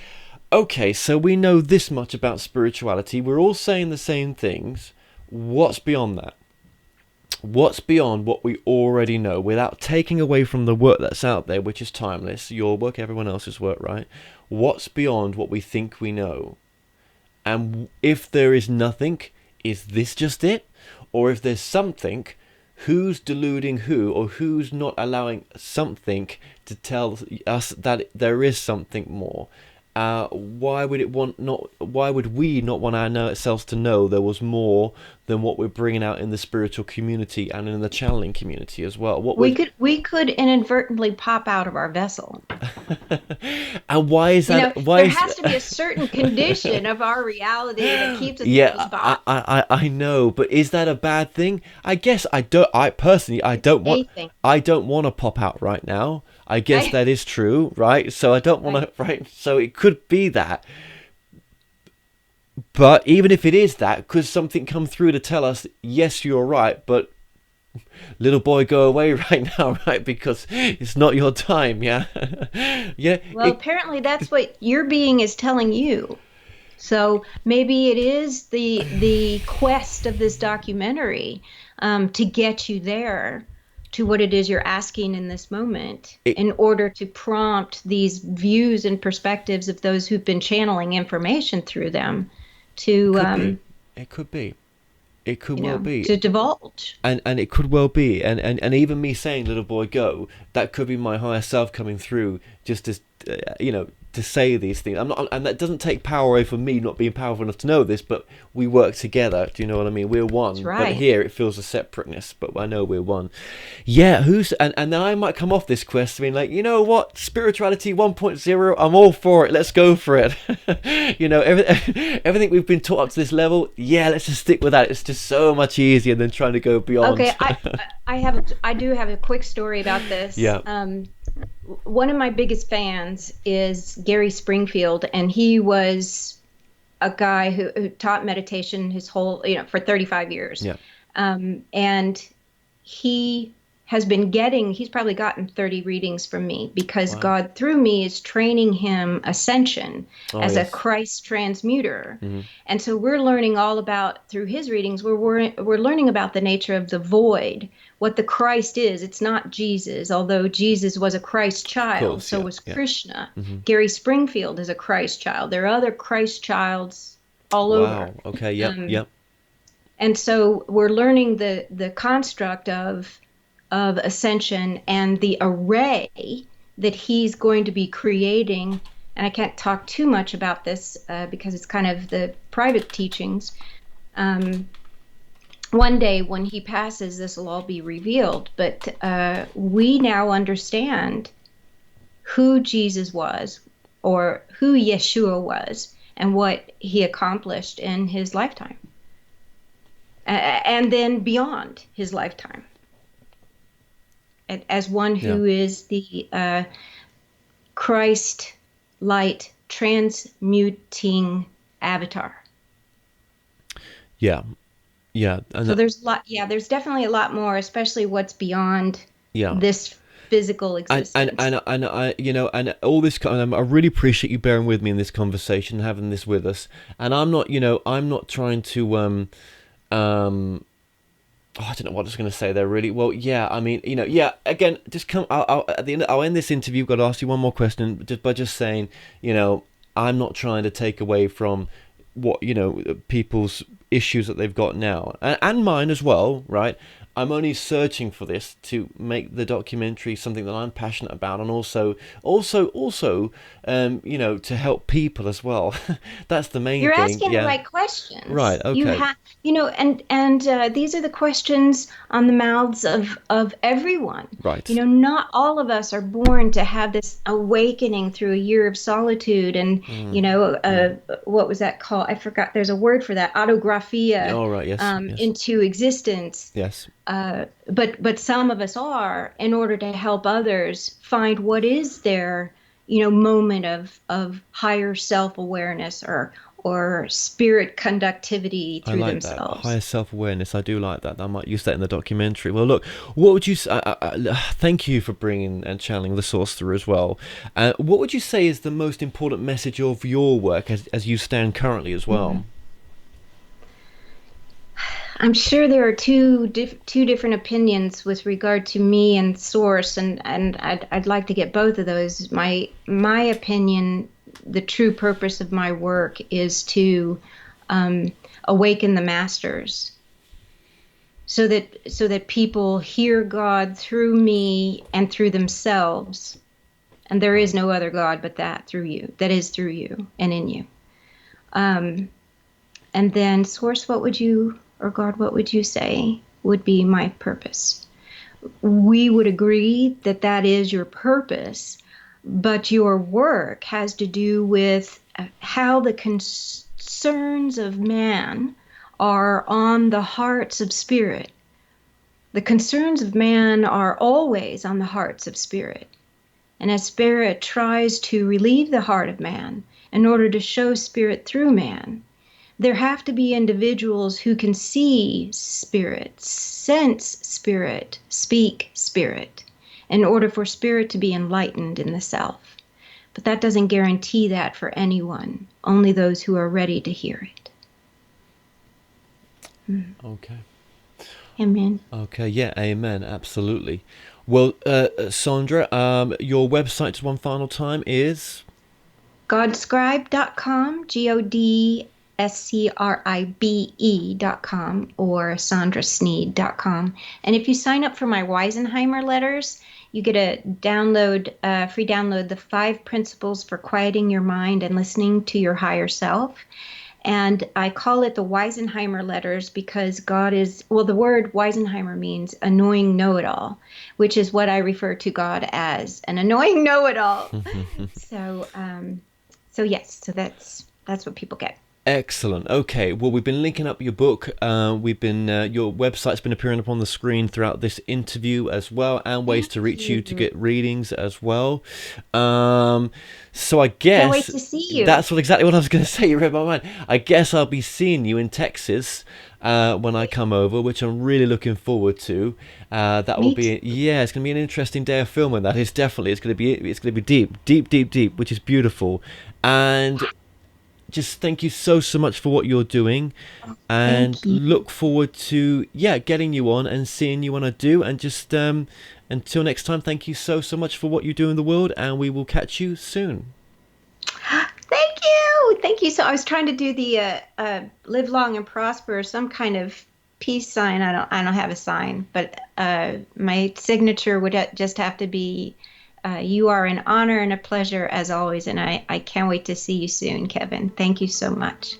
okay, so we know this much about spirituality. We're all saying the same things. What's beyond that? What's beyond what we already know, without taking away from the work that's out there, which is timeless, your work, everyone else's work, right? What's beyond what we think we know? And if there is nothing, is this just it? Or if there's something, who's deluding who, or who's not allowing something to tell us that there is something more? Why would Why would we not want ourselves to know there was more than what we're bringing out in the spiritual community and in the channeling community as well? What would We could inadvertently pop out of our vessel. and why is that? Why There is has to be a certain condition of our reality that keeps us in those yeah, boxes. I know, but is that a bad thing? I guess I don't. I personally, I don't want. A thing. I don't want to pop out right now. I guess I, that is true, right? So I don't want right. to, right? So it could be that. But even if it is that, could something come through to tell us, yes, you're right, but little boy, go away right now, right? Because it's not your time, yeah? Yeah, Well, apparently that's what your being is telling you. So maybe it is the quest of this documentary, to get you there to what it is you're asking in this moment, it in order to prompt these views and perspectives of those who've been channeling information through them to could be. It could be. It could well be. to divulge. And it could well be, and even me saying little boy go, that could be my higher self coming through, just as to say these things. I'm not, and that doesn't take power away from me not being powerful enough to know this, but we work together. Do you know what I mean? We're one. That's right. But here it feels a separateness, but I know we're one. Yeah, and then I might come off this quest being like, you know what, spirituality 1.0, I'm all for it. Let's go for it. Everything we've been taught up to this level, yeah, let's just stick with that. It's just so much easier than trying to go beyond. Okay, I do have a quick story about this. Yeah. One of my biggest fans is Gary Springfield, and he was a guy who taught meditation his whole, for 35 years. Yeah. And he he's probably gotten 30 readings from me, because Wow. God through me is training him ascension as yes. a Christ transmuter. Mm-hmm. And so we're learning all about, through his readings, we're learning about the nature of the void, what the Christ is. It's not Jesus, although Jesus was a Christ child, Course, so yeah, was yeah. Krishna. Mm-hmm. Gary Springfield is a Christ child. There are other Christ childs all over. Wow. Okay. Yep. Yep. And so we're learning the construct of ascension and the array that he's going to be creating. And I can't talk too much about this because it's kind of the private teachings. One day when he passes, this will all be revealed. But we now understand who Jesus was, or who Yeshua was, and what he accomplished in his lifetime. And then beyond his lifetime, as one who is the Christ light transmuting avatar. Yeah. Yeah. And so there's there's definitely a lot more, especially what's beyond this physical existence. And and all this kind of, I really appreciate you bearing with me in this conversation, having this with us. And I'm not trying to I don't know what I was going to say there, really. Well, yeah, I mean, again, just come. At the end, I'll end this interview. I've got to ask you one more question, just by just saying, I'm not trying to take away from what people's issues that they've got now, and mine as well, right? I'm only searching for this to make the documentary something that I'm passionate about, and also, to help people as well. That's the main You're thing. asking the Yeah. right questions. Right. You Okay. have, and these are the questions on the mouths of everyone. Right. Not all of us are born to have this awakening through a year of solitude, and what was that called? I forgot. There's a word for that. Autographia All right. Yes. Yes. into existence. Yes. But some of us are, in order to help others find what is their moment of higher self-awareness or spirit conductivity I through like that. themselves. Higher self-awareness. I do like that. I might use that in the documentary. Well, look, what would you say? Thank you for bringing and channeling the source through as well. What would you say is the most important message of your work as you stand currently as well? I'm sure there are two different opinions with regard to me and source, and I'd like to get both of those. My opinion, the true purpose of my work is to awaken the masters, so that people hear God through me and through themselves, and there is no other God but that is through you and in you. And then source, what would you, or God, what would you say would be my purpose? We would agree that that is your purpose, but your work has to do with how the concerns of man are on the hearts of spirit. The concerns of man are always on the hearts of spirit. And as spirit tries to relieve the heart of man in order to show spirit through man, there have to be individuals who can see spirit, sense spirit, speak spirit, in order for spirit to be enlightened in the self. But that doesn't guarantee that for anyone, only those who are ready to hear it. Okay. Amen. Okay. Yeah. Amen. Absolutely. Well, Sondra, your website one final time is Godscribe.com, GODSCRIBE.com, or sandrasneed.com. And if you sign up for my Weisenheimer letters, you get a free download, the 5 principles for quieting your mind and listening to your higher self. And I call it the Weisenheimer letters because the word Weisenheimer means annoying know-it-all, which is what I refer to God as, an annoying know-it-all. So that's what people get. excellent. Okay, well, we've been linking up your book. Your website's been appearing up on the screen throughout this interview as well, and ways to reach you to get readings as well. So I guess Can't wait to see you. That's exactly what I was going to say. You read my mind. I guess I'll be seeing you in Texas when I come over, which I'm really looking forward to. That will be it's going to be an interesting day of filming. That is definitely. It's going to be deep, which is beautiful. And just thank you so much for what you're doing, and look forward to getting you on and seeing you when I do. And just until next time, thank you so much for what you do in the world, and we will catch you soon. Thank you. So I was trying to do the live long and prosper, some kind of peace sign. I don't have a sign, but my signature would just have to be you are an honor and a pleasure as always, and I can't wait to see you soon, Kevin. Thank you so much.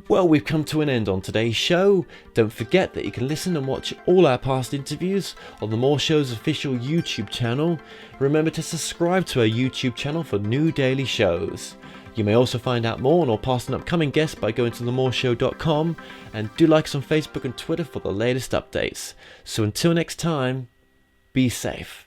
Well, we've come to an end on today's show. Don't forget that you can listen and watch all our past interviews on the More Show's official YouTube channel. Remember to subscribe to our YouTube channel for new daily shows. You may also find out more or past an upcoming guest by going to themoreshow.com, and do like us on Facebook and Twitter for the latest updates. So until next time, be safe.